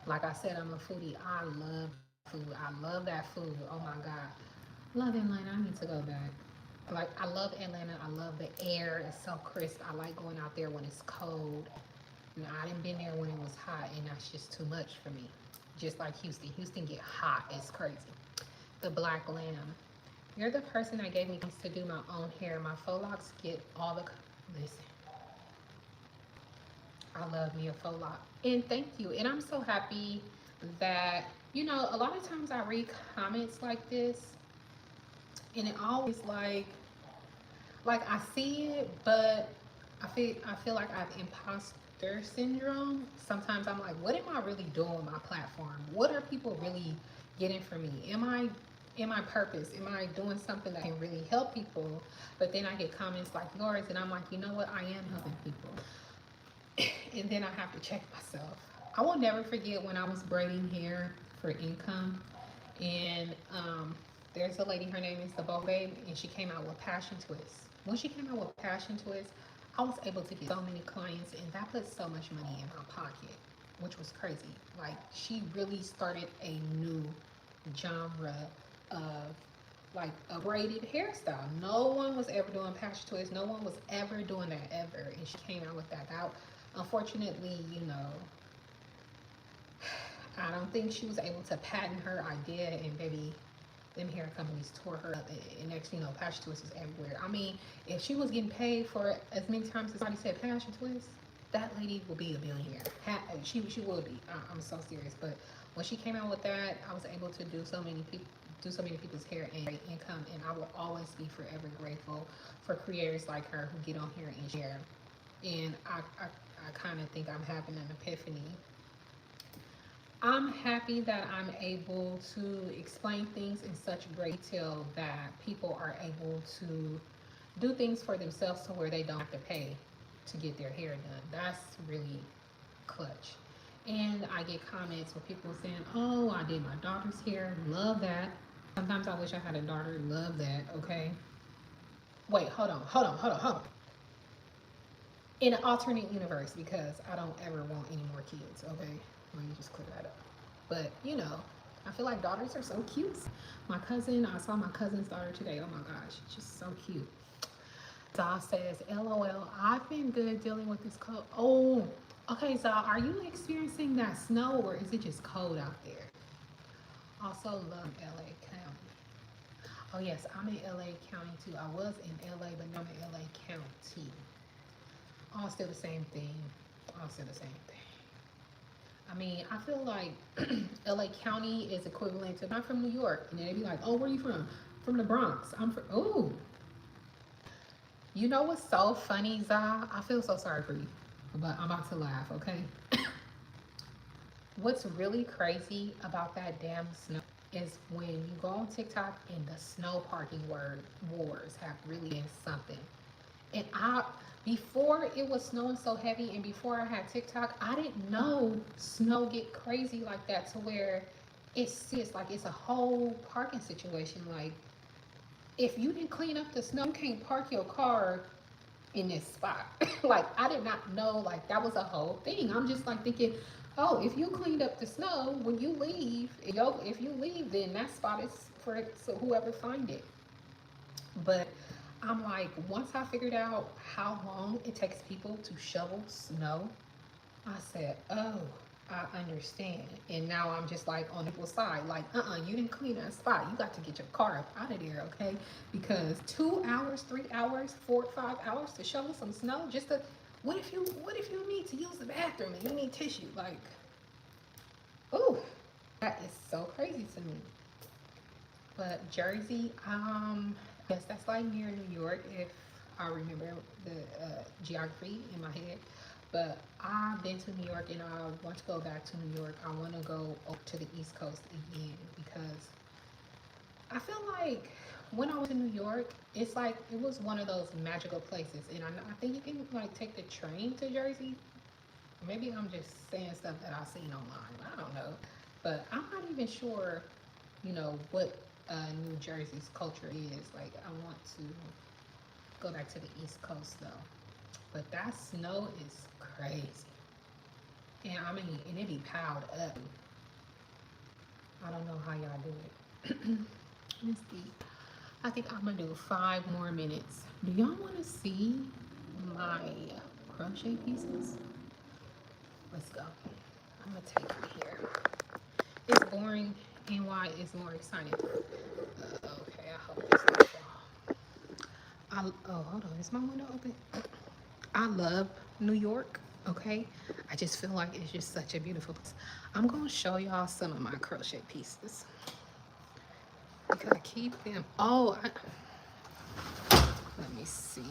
Like I said, I'm a foodie. I love food. I love that food. Oh my God. Love Atlanta. I need to go back. Like, I love Atlanta. I love the air. It's so crisp. I like going out there when it's cold. You know, I didn't been there when it was hot, and that's just too much for me. Just like Houston. Houston get hot. It's crazy. The Black Lamb. You're the person that gave me things to do my own hair. My faux locks get all the... Listen, I love me a faux lock. And thank you. And I'm so happy that, you know, a lot of times I read comments like this, and it always like I see it, but I feel like I have imposter syndrome. Sometimes I'm like, what am I really doing with my platform? What are people really getting from me? Am I purpose? Am I doing something that can really help people? But then I get comments like yours, and I'm like, you know what? I am helping people. And then I have to check myself. I will never forget when I was braiding hair for income, and there's a lady, her name is the Bow Babe, and she came out with Passion Twist. When she came out with Passion Twist, I was able to get so many clients, and that put so much money in my pocket, which was crazy. Like, she really started a new genre of like a braided hairstyle. No one was ever doing Passion Twist. No one was ever doing that ever, and she came out with that. Unfortunately, you know, I don't think she was able to patent her idea, and baby, them hair companies tore her up. And next, you know, Passion Twist is everywhere. I mean, if she was getting paid for as many times as somebody said Passion Twist, that lady will be a billionaire. She will be. I'm so serious. But when she came out with that, I was able to do so many people's hair and great income, and I will always be forever grateful for creators like her who get on here and share. And I kind of think I'm having an epiphany. I'm happy that I'm able to explain things in such great detail that people are able to do things for themselves to where they don't have to pay to get their hair done. That's really clutch. And I get comments where people saying, oh, I did my daughter's hair. Love that. Sometimes I wish I had a daughter. Love that. Okay. Wait, hold on. In an alternate universe, because I don't ever want any more kids, okay? Let me just clear that up. But, you know, I feel like daughters are so cute. My cousin, I saw my cousin's daughter today. Oh my gosh, she's just so cute. Za says, LOL, I've been good dealing with this cold. Oh, okay, Za, are you experiencing that snow or is it just cold out there? Also love LA County. Oh yes, I'm in LA County too. I was in LA, but now I'm in LA County. All still the same thing. All still the same thing. I mean, I feel like LA County is equivalent to, I'm from New York. And then they'd be like, oh, where are you from? From the Bronx. I'm from, oh. You know what's so funny, Za? I feel so sorry for you, but I'm about to laugh, okay? What's really crazy about that damn snow is when you go on TikTok and the snow parking word wars have really been something. And before it was snowing so heavy and before I had TikTok, I didn't know snow get crazy like that to where it's like it's a whole parking situation. Like if you didn't clean up the snow, you can't park your car in this spot. Like I did not know like that was a whole thing. I'm just like thinking, oh, if you cleaned up the snow when you leave, if you leave, then that spot is for so whoever find it. But I'm like, once I figured out how long it takes people to shovel snow, I said, oh, I understand. And now I'm just like on people's side, like, you didn't clean that spot. You got to get your car up out of there, okay? Because 2 hours, 3 hours, 4 or 5 hours to shovel some snow, just to, what if you need to use the bathroom and you need tissue? Like, ooh, that is so crazy to me. But Jersey, yes, that's like near New York, if I remember the geography in my head. But I've been to New York and I want to go back to New York. I want to go up to the East Coast again because I feel like when I was in New York, it's like it was one of those magical places. And I think you can like take the train to Jersey. Maybe I'm just saying stuff that I've seen online. I don't know. But I'm not even sure, what New Jersey's culture is. Like, I want to go back to the East Coast though. But that snow is crazy. And I mean, and it be piled up. I don't know how y'all do it. Let's see. I think I'm gonna do 5 more minutes. Do y'all want to see my crochet pieces? Let's go. I'm gonna take it here. It's boring, and why is more exciting. Okay, I hope this don't fall. Oh, hold on. Is my window open? I love New York, okay? I just feel like it's just such a beautiful place. I'm gonna show y'all some of my crochet pieces. Because I keep them. Oh, let me see.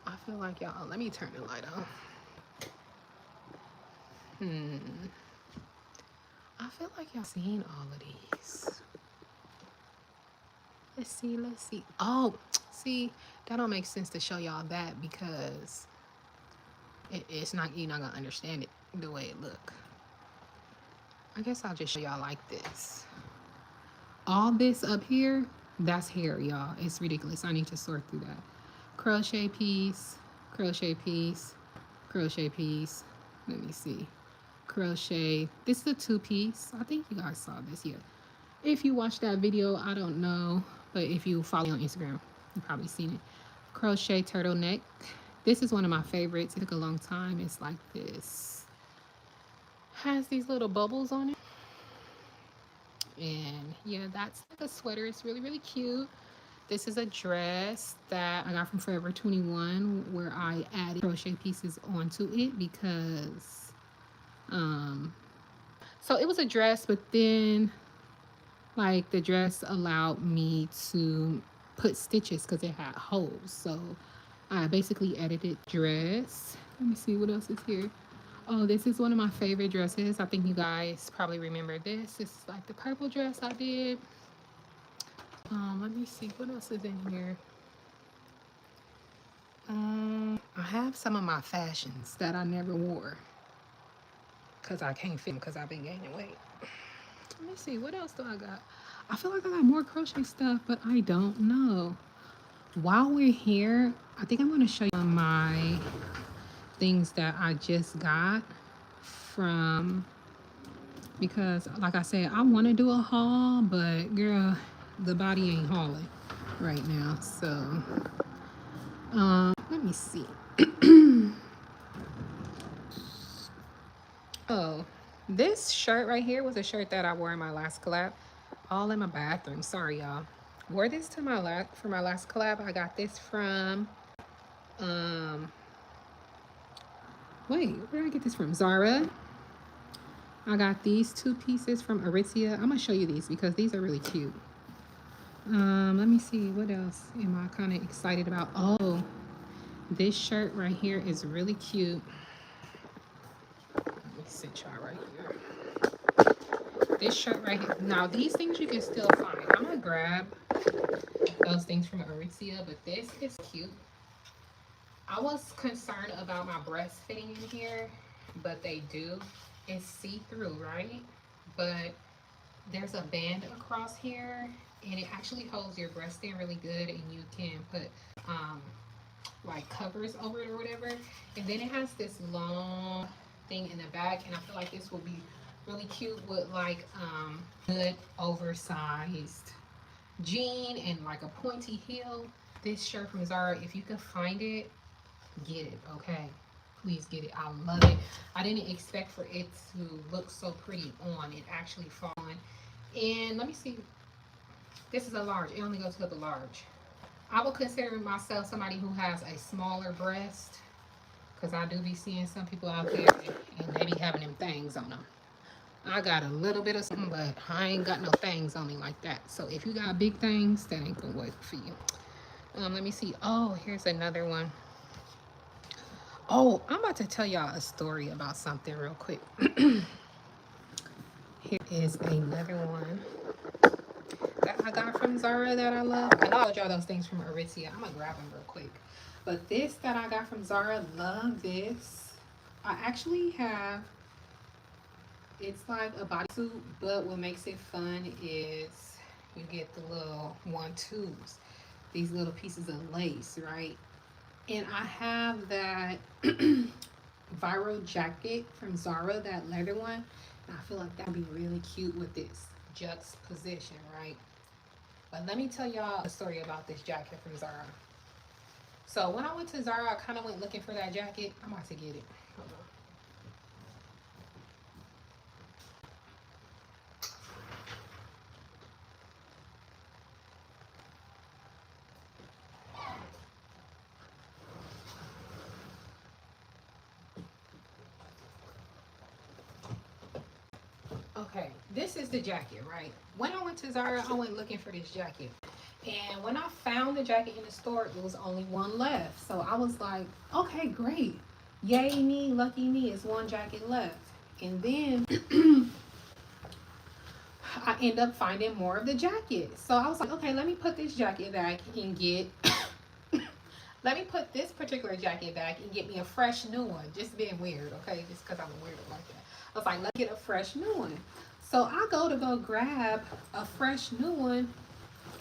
I feel like y'all, let me turn the light on. I feel like y'all seen all of these. Let's see. Oh, see, that don't make sense to show y'all that because it's not, you're not gonna understand it the way it look. I guess I'll just show y'all like this. All this up here, that's hair, y'all. It's ridiculous. I need to sort through that. Crochet piece, crochet piece, crochet piece. Let me see. Crochet. This is a 2-piece. I think you guys saw this, yeah. If you watched that video, I don't know, but if you follow me on Instagram, you've probably seen it. Crochet turtleneck. This is one of my favorites. It took a long time. It's like this. Has these little bubbles on it. And yeah, that's like a sweater. It's really, really cute. This is a dress that I got from Forever 21 where I added crochet pieces onto it because, so it was a dress, but then like the dress allowed me to put stitches because it had holes. So I basically edited dress. Let me see what else is here. Oh, this is one of my favorite dresses. I think you guys probably remember this. This is like the purple dress I did. Let me see what else is in here. I have some of my fashions that I never wore because I can't fit them because I've been gaining weight. Let me see, what else do I got? I feel like I got more crochet stuff, but I don't know. While we're here, I think I'm going to show you my things that I just got from, because like I said, I want to do a haul, but girl, the body ain't hauling right now. So let me see. Oh, this shirt right here was a shirt that I wore in my last collab, all in my bathroom. Sorry y'all. Wore this to for my last collab. I got this from um wait, where did I get this from? Zara. I got these two pieces from Aritzia. I'm gonna show you these because these are really cute. Let me see, what else am I kind of excited about? Oh, this shirt right here is really cute. Let me sit y'all right here. This shirt right here. Now these things you can still find. I'm gonna grab those things from Aritzia, but this is cute. I was concerned about my breast fitting in here, but they do. It's see-through, right? But there's a band across here, and it actually holds your breast in really good, and you can put like covers over it or whatever. And then it has this long thing in the back, and I feel like this will be really cute with like good oversized jean and like a pointy heel. This shirt from Zara, if you can find it, get it, okay? Please get it. I love it. I didn't expect for it to look so pretty on. It actually fallen. And let me see. This is a large. It only goes to the large. I would consider myself somebody who has a smaller breast, because I do be seeing some people out there and they be having them things on them. I got a little bit of something, but I ain't got no things on me like that. So if you got big things, that ain't gonna work for you. Let me see. Oh, here's another one. Oh, I'm about to tell y'all a story about something real quick. Here is another one that I got from Zara that I love. I know I told y'all those things from Aritzia. I'm gonna grab them real quick. But this that I got from Zara, love this. I actually have, it's like a bodysuit, but what makes it fun is you get the little 1-2s, these little pieces of lace, right? And I have that viral jacket from Zara, that leather one. And I feel like that would be really cute with this juxtaposition, right? But let me tell y'all a story about this jacket from Zara. So when I went to Zara, I kind of went looking for that jacket. I'm about to get it. Hold on. Okay, this is the jacket, right? When I went to Zara, I went looking for this jacket. And when I found the jacket in the store, it was only one left. So I was like, okay, great. Yay me, lucky me, it's one jacket left. And then I end up finding more of the jacket. So I was like, okay, let me put this jacket back and get, let me put this particular jacket back and get me a fresh new one. Just being weird, okay? Just because I'm a weirdo like that. I was like, let's get a fresh new one. So I go grab a fresh new one,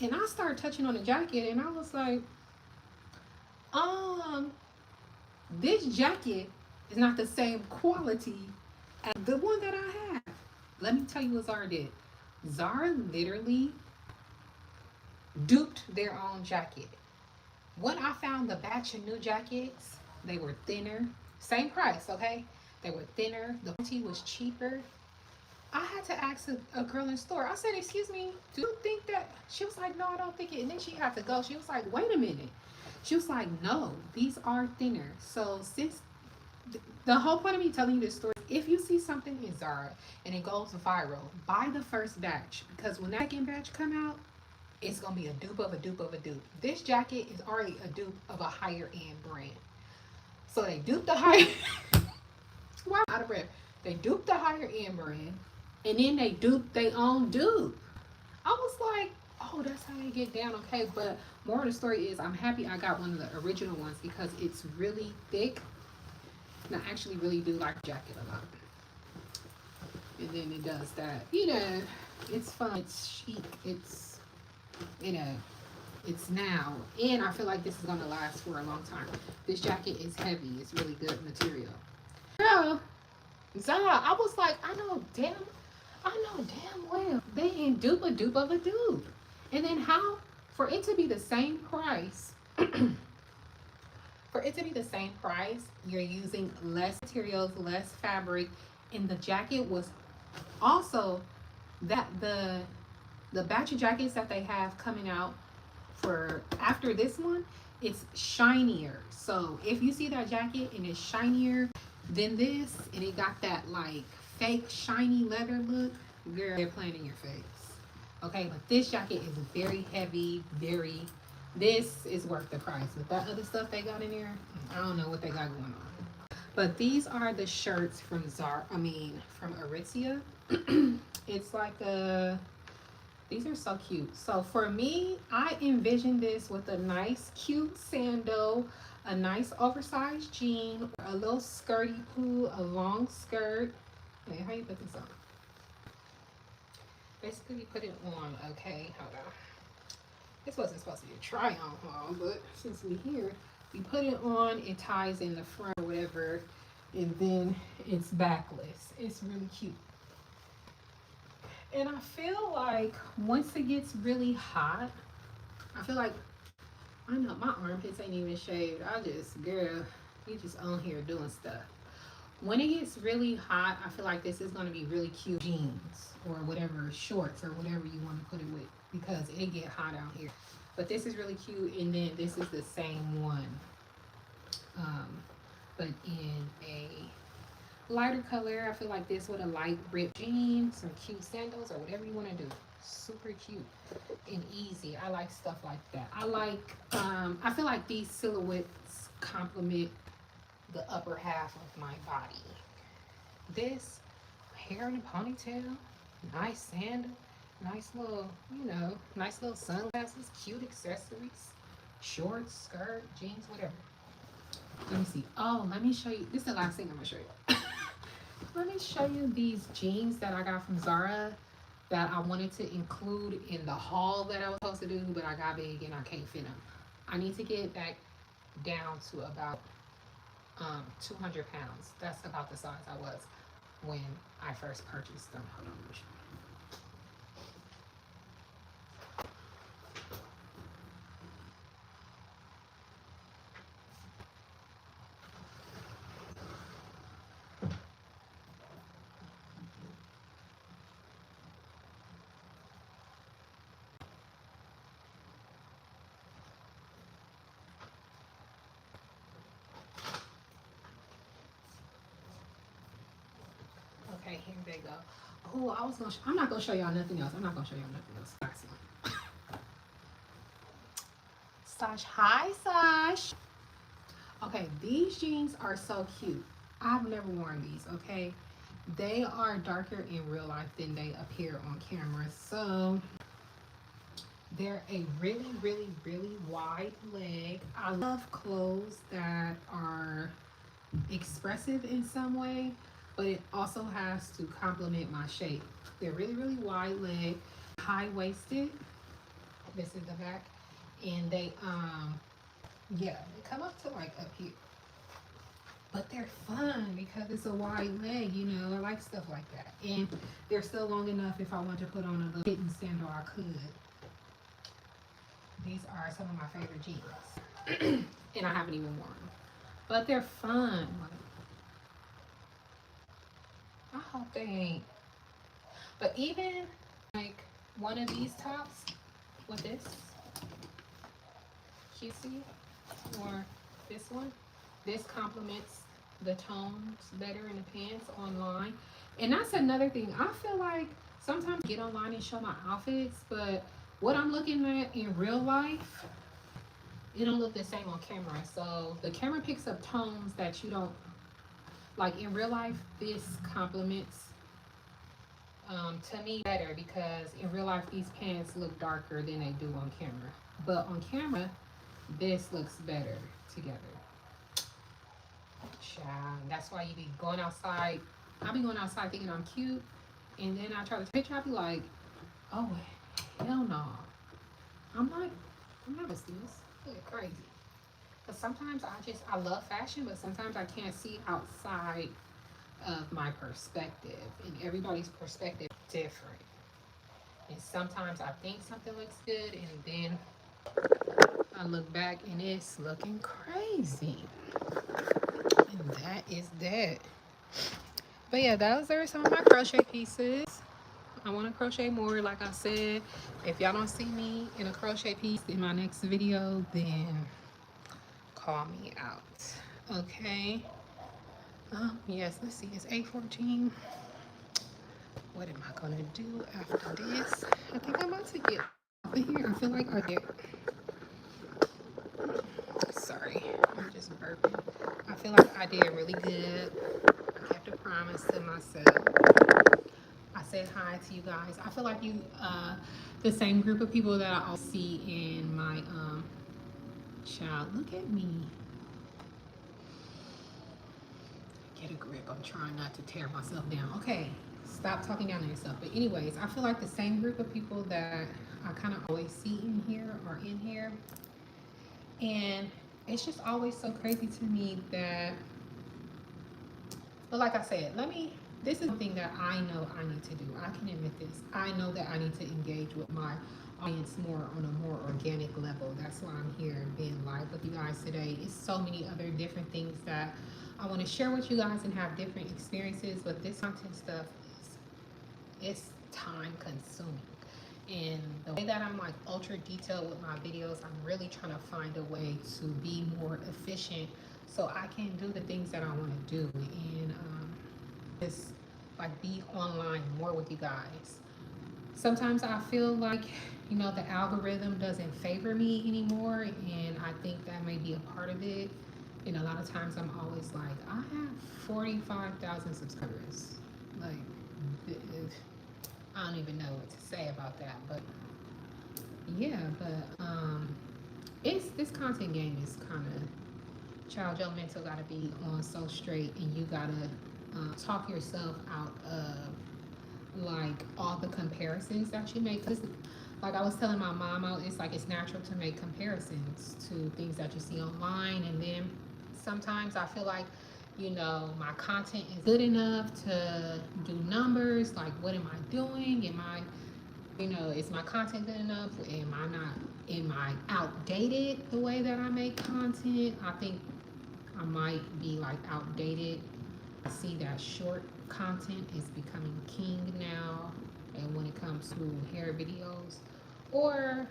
and I start touching on the jacket, and I was like, this jacket is not the same quality as the one that I have. Let me tell you what Zara did. Zara literally duped their own jacket. When I found the batch of new jackets, they were thinner. Same price, okay? They were thinner. The quality was cheaper. I had to ask a girl in the store. I said, excuse me, do you think that? She was like, no, I don't think it. And then she had to go. She was like, wait a minute. She was like, no, these are thinner. So since the whole point of me telling you this story, if you see something in Zara and it goes viral, buy the first batch. Because when that second batch come out, it's going to be a dupe of a dupe of a dupe. This jacket is already a dupe of a higher end brand. So they duped the higher... Wow, out of breath. They duped the higher end brand. And then they duped their own dupe. I was like, oh, that's how they get down, okay? But more of the story is I'm happy I got one of the original ones because it's really thick. And I actually really do like the jacket a lot. And then it does that, you know, It's fun. It's chic. It's, you know, it's now. And I feel like this is going to last for a long time. This jacket is heavy. It's really good material. Girl, Zara, I was like, I know damn well they ain't dupe a dupe of a dupe. And then how, for it to be the same price, for it to be the same price, you're using less materials, less fabric, and the jacket was also that the batch of jackets that they have coming out for after this one, it's shinier. So if you see that jacket and it's shinier than this, and it got that like fake shiny leather look, girl, they're playing in your face. Okay, but this jacket is very heavy, very. This is worth the price. But that other stuff they got in there, I don't know what they got going on. But these are the shirts from from Aritzia. It's like a, these are so cute. So for me, I envision this with a nice cute sandal, a nice oversized jean, a little skirty poo, a long skirt. Wait, how you put this on? Basically, you put it on. Okay, hold on. This wasn't supposed to be a try on haul, but since we're here, we put it on, it ties in the front or whatever, and then it's backless. It's really cute. And I feel like once it gets really hot, I feel like, I know my armpits ain't even shaved. I just, girl, you just on here doing stuff. When it gets really hot, I feel like this is going to be really cute jeans or whatever, shorts or whatever you want to put it with, because it get hot out here. But this is really cute, and then this is the same one, but in a lighter color. I feel like this with a light ripped jean, some cute sandals, or whatever you want to do. Super cute and easy. I like stuff like that. I feel like these silhouettes complement the upper half of my body. This hair in a ponytail, nice sandal, nice little, nice little sunglasses, cute accessories, shorts, skirt, jeans, whatever. Let me see. Oh, let me show you. This is the last thing I'm gonna show you. Let me show you these jeans that I got from Zara that I wanted to include in the haul that I was supposed to do, but I got big and I can't fit them. I need to get back down to about 200 pounds. That's about the size I was when I first purchased them. Hold on, let me show you. Okay, here they go. Oh, I'm not gonna show y'all nothing else. I'm not gonna show y'all nothing else. Last one. Sash, hi Sash. Okay, these jeans are so cute. I've never worn these, okay? They are darker in real life than they appear on camera. So they're a really, really, really wide leg. I love clothes that are expressive in some way, but it also has to complement my shape. They're really, really wide leg, high waisted. This is the back, and they yeah, they come up to like up here. But they're fun because it's a wide leg, I like stuff like that. And they're still long enough if I want to put on a little kitten sandal, I could. These are some of my favorite jeans. And I haven't even worn them. But they're fun. I hope they ain't. But even like one of these tops with this cutesy, or this one, this complements the tones better in the pants online. And that's another thing. I feel like sometimes I get online and show my outfits, but what I'm looking at in real life, it don't look the same on camera. So the camera picks up tones that you don't like in real life. This complements to me better, because in real life these pants look darker than they do on camera. But on camera, this looks better together. Child, that's why you be going outside. I be going outside thinking I'm cute, and then I try to take a picture. I be like, Oh, hell no. I'm not, I'm not listening to this. You're crazy. Because sometimes I love fashion, but sometimes I can't see outside of my perspective. And everybody's perspective is different. And sometimes I think something looks good, and then I look back and it's looking crazy. And that is that. But yeah, those are some of my crochet pieces. I want to crochet more, like I said. If y'all don't see me in a crochet piece in my next video, then call me out. Okay. Yes, let's see. It's 8:14. What am I gonna do after this? I think I'm about to get off of here. I feel like I did. Sorry, I'm just burping. I feel like I did really good. I kept a promise to myself. I said hi to you guys. I feel like the same group of people that I all see in my child. Look at me. Get a grip. I'm trying not to tear myself down. Okay, stop talking down to yourself. But anyways, I feel like the same group of people that I kind of always see in here are in here, and it's just always so crazy to me that. But like I said, this is something that I know I need to do. I can admit this. I know that I need to engage with my audience more on a more organic level. That's why I'm here being live with you guys today. It's so many other different things that I want to share with you guys and have different experiences. But this content stuff it's time consuming. And the way that I'm like ultra detailed with my videos, I'm really trying to find a way to be more efficient so I can do the things that I want to do and just like be online more with you guys. Sometimes I feel like, the algorithm doesn't favor me anymore, and I think that may be a part of it. And a lot of times I'm always like, I have 45,000 subscribers. Like, I don't even know what to say about that, but yeah, but it's this content game is kind of child. Your mental gotta be on so straight, and you gotta talk yourself out of like all the comparisons that you make. Cause like I was telling my mama, it's like it's natural to make comparisons to things that you see online, and then sometimes I feel like my content is good enough to do numbers. Like, what am I doing? Is my content good enough? Am I outdated the way that I make content? I think I might be like outdated. I see that short content is becoming king now, and when it comes to hair videos, or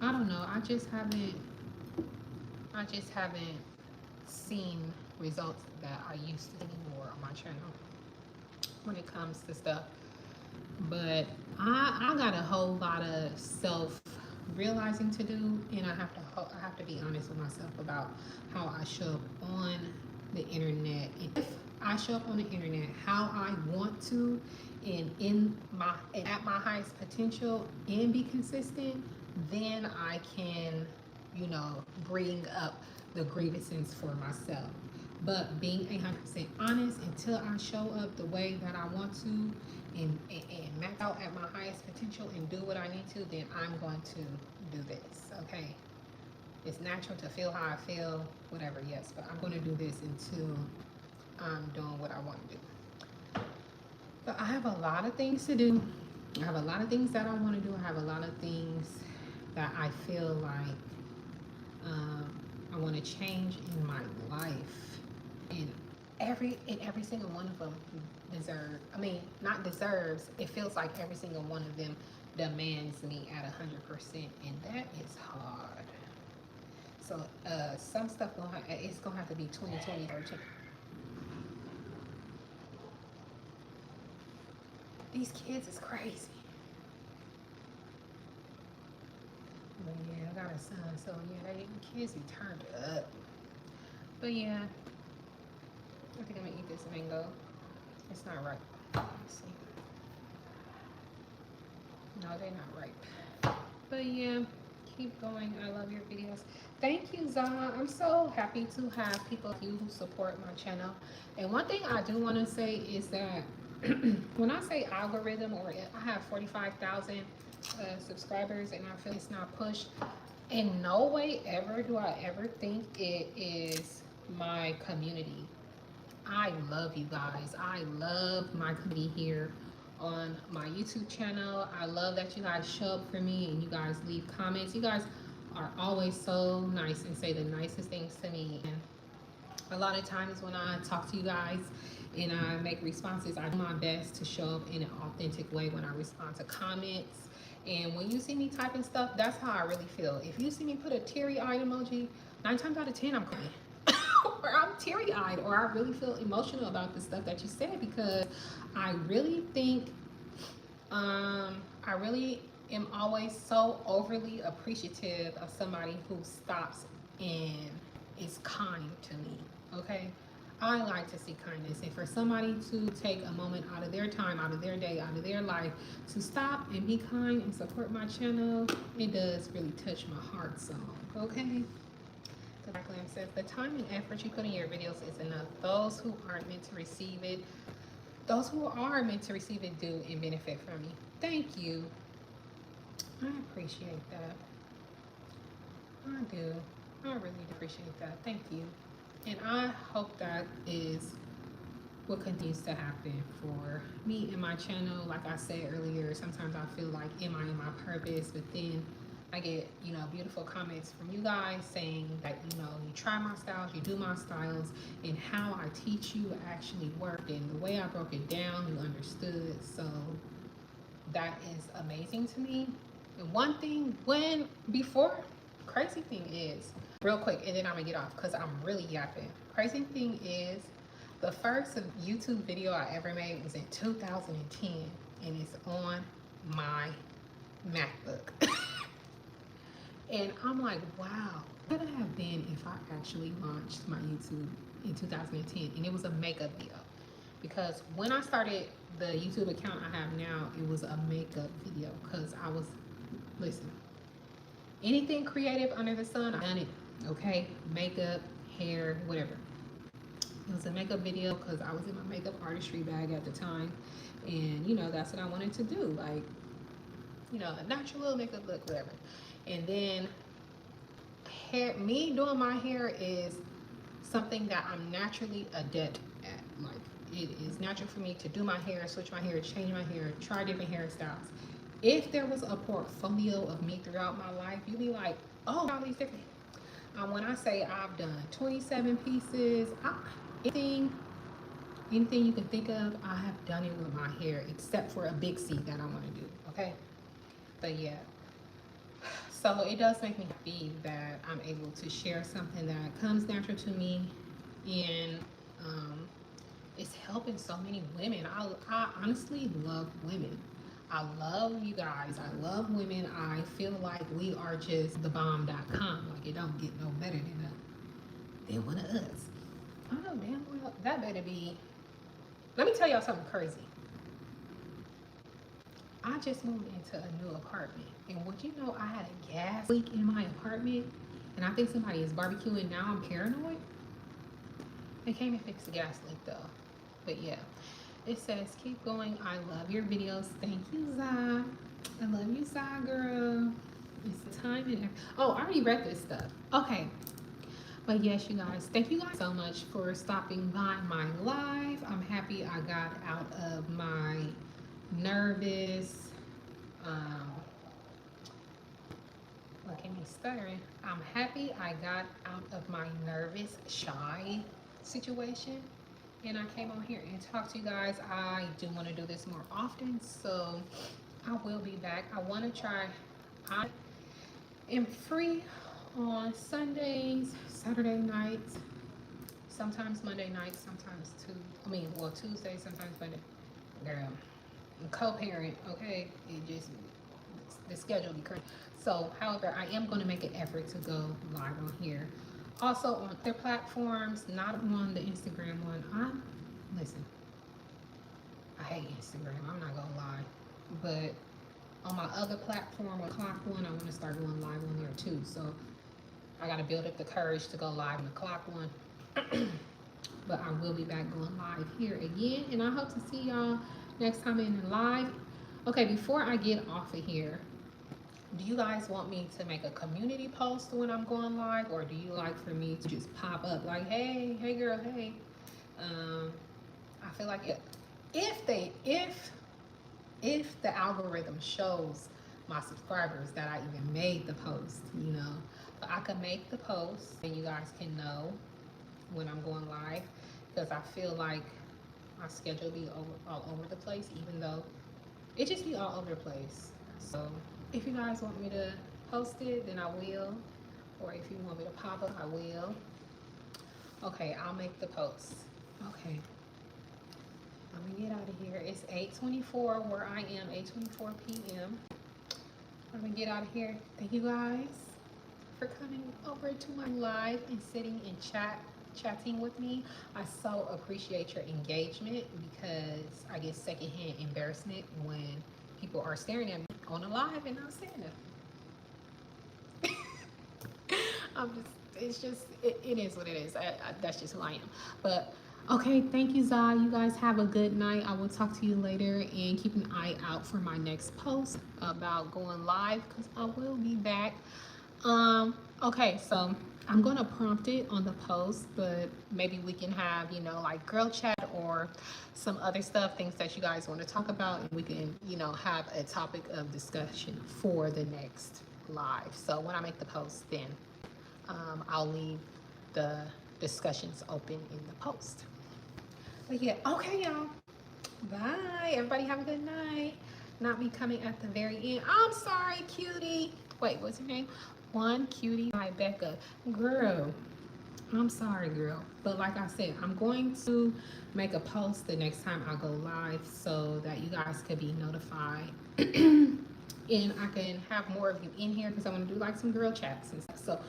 I don't know, I just haven't seen results that I used to anymore on my channel when it comes to stuff. But I got a whole lot of self realizing to do, and I have to be honest with myself about how I show up on the internet. And if I show up on the internet how I want to, and at my highest potential, and be consistent, then I can, bring up the grievances for myself. But being 100% honest, until I show up the way that I want to, and max out at my highest potential and do what I need to, then I'm going to do this. Okay, it's natural to feel how I feel, whatever. Yes, but I'm going to do this until I'm doing what I want to do. But I have a lot of things to do. I have a lot of things that I want to do. I have a lot of things that I feel like I want to change in my life, and every single one of them not deserves. It feels like every single one of them demands me at 100%, and that is hard. So some stuff it's gonna have to be 2020 or 10. These kids is crazy. But yeah, I got a son, so yeah, kids be turned up. But yeah, I think I'm gonna eat this mango. It's not ripe. Let me see. No, they're not ripe. But yeah, keep going. I love your videos. Thank you, Zah. I'm so happy to have people like you who support my channel. And one thing I do want to say is that when I say algorithm, or I have 45,000, subscribers, and I feel it's not pushed. In no way ever do I ever think it is my community. I love you guys. I love my community here on my YouTube channel. I love that you guys show up for me and you guys leave comments. You guys are always so nice and say the nicest things to me. And a lot of times when I talk to you guys and I make responses, I do my best to show up in an authentic way when I respond to comments. And when you see me typing stuff, that's how I really feel. If you see me put a teary-eyed emoji, 9 times out of 10 I'm crying. Or I'm teary-eyed, or I really feel emotional about the stuff that you said, because I really think I really am always so overly appreciative of somebody who stops and is kind to me. Okay, I like to see kindness, and for somebody to take a moment out of their time, out of their day, out of their life to stop and be kind and support my channel, it does really touch my heart some. Okay. Jacqueline says, the time and effort you put in your videos is enough. Those who aren't meant to receive it, those who are meant to receive it do and benefit from you. Thank you. I appreciate that. I do. I really appreciate that. Thank you. And I hope that is what continues to happen for me and my channel. Like I said earlier, sometimes I feel like, am I in my purpose? But then I get, beautiful comments from you guys saying that, you try my styles, you do my styles, and how I teach you actually worked, and the way I broke it down, you understood. So that is amazing to me. And one thing, crazy thing is, real quick, and then I'm gonna get off because I'm really yapping. Crazy thing is, the first YouTube video I ever made was in 2010, and it's on my MacBook. And I'm like, wow, what would it have been if I actually launched my YouTube in 2010? And it was a makeup video. Because when I started the YouTube account I have now, it was a makeup video. Because I was, listen, anything creative under the sun, I've done it. Okay? Makeup, hair, whatever. It was a makeup video because I was in my makeup artistry bag at the time. And, that's what I wanted to do. Like, a natural little makeup look, whatever. And then me doing my hair is something that I'm naturally adept at. Like, it is natural for me to do my hair, switch my hair, change my hair, try different hairstyles. If there was a portfolio of me throughout my life, you'd be like, oh, all these different. When I say I've done 27 pieces, anything you can think of, I have done it with my hair, except for a big C that I want to do. Okay, but yeah. So it does make me happy that I'm able to share something that comes natural to me, and it's helping so many women. I honestly love women. I love you guys. I love women. I feel like we are just thebomb.com. Like, it don't get no better than one of us. I know damn well that better be. Let me tell y'all something crazy. I just moved into a new apartment, and would you know I had a gas leak in my apartment, and I think somebody is barbecuing. Now I'm paranoid. They came and fixed the gas leak though. But yeah, it says keep going. I love your videos. Thank you, Zai. I love you, Zai girl. It's time and oh, I already read this stuff. Okay. But yes, you guys, thank you guys so much for stopping by my live. I'm happy I got out of my nervous, look at me stuttering. I'm happy I got out of my nervous, shy situation, and I came on here and talked to you guys. I do want to do this more often, so I will be back. I want to try. I am free on Sundays, Saturday nights, sometimes Monday nights, sometimes Tuesday, sometimes Monday. Girl, I'm co-parent, okay? The schedule be crazy. So, however, I am going to make an effort to go live on here. Also on other platforms, not on the Instagram one. Listen, I hate Instagram, I'm not going to lie. But on my other platform, a clock one, I want to start going live on there too. So, I got to build up the courage to go live on the clock one. But I will be back going live here again. And I hope to see y'all next time in live. Okay, before I get off of here, Do you guys want me to make a community post when I'm going live, or do you like for me to just pop up like, hey girl, hey? Um, I feel like if they if the algorithm shows my subscribers that I even made the post, you know, but I can make the post and you guys can know when I'm going live, because I feel like my schedule be all over the place, even though it just be all over the place. So if you guys want me to post it, then I will. Or if you want me to pop up, I will. Okay, I'll make the post. Okay, let me get out of here. It's 8:24 where I am, 8:24 p.m. I'm gonna get out of here. Thank you guys for coming over to my live and sitting and chatting with me. I so appreciate your engagement, because I get secondhand embarrassment when people are staring at me on a live and not saying nothing. I'm just, it's just, it is what it is. That's just who I am. But okay, thank you, Zai. You guys have a good night. I will talk to you later, and keep an eye out for my next post about going live, because I will be back. Okay, so I'm gonna prompt it on the post, but maybe we can have, you know, like girl chat or some other stuff, things that you guys want to talk about, and we can, you know, have a topic of discussion for the next live. So when I make the post, then I'll leave the discussions open in the post. But yeah, okay, y'all. Bye. Everybody have a good night. Not me coming at the very end. I'm sorry, cutie. Wait, what's your name? One cutie by Becca. Girl, I'm sorry, girl. But like I said, I'm going to make a post the next time I go live so that you guys could be notified. And I can have more of you in here, because I want to do like some girl chats and stuff. So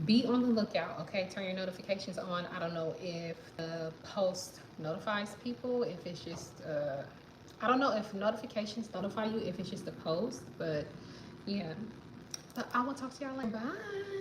be on the lookout, okay? Turn your notifications on. I don't know if the post notifies people, if it's just I don't know if notifications notify you if it's just a post, but yeah. But I will talk to y'all later. Bye.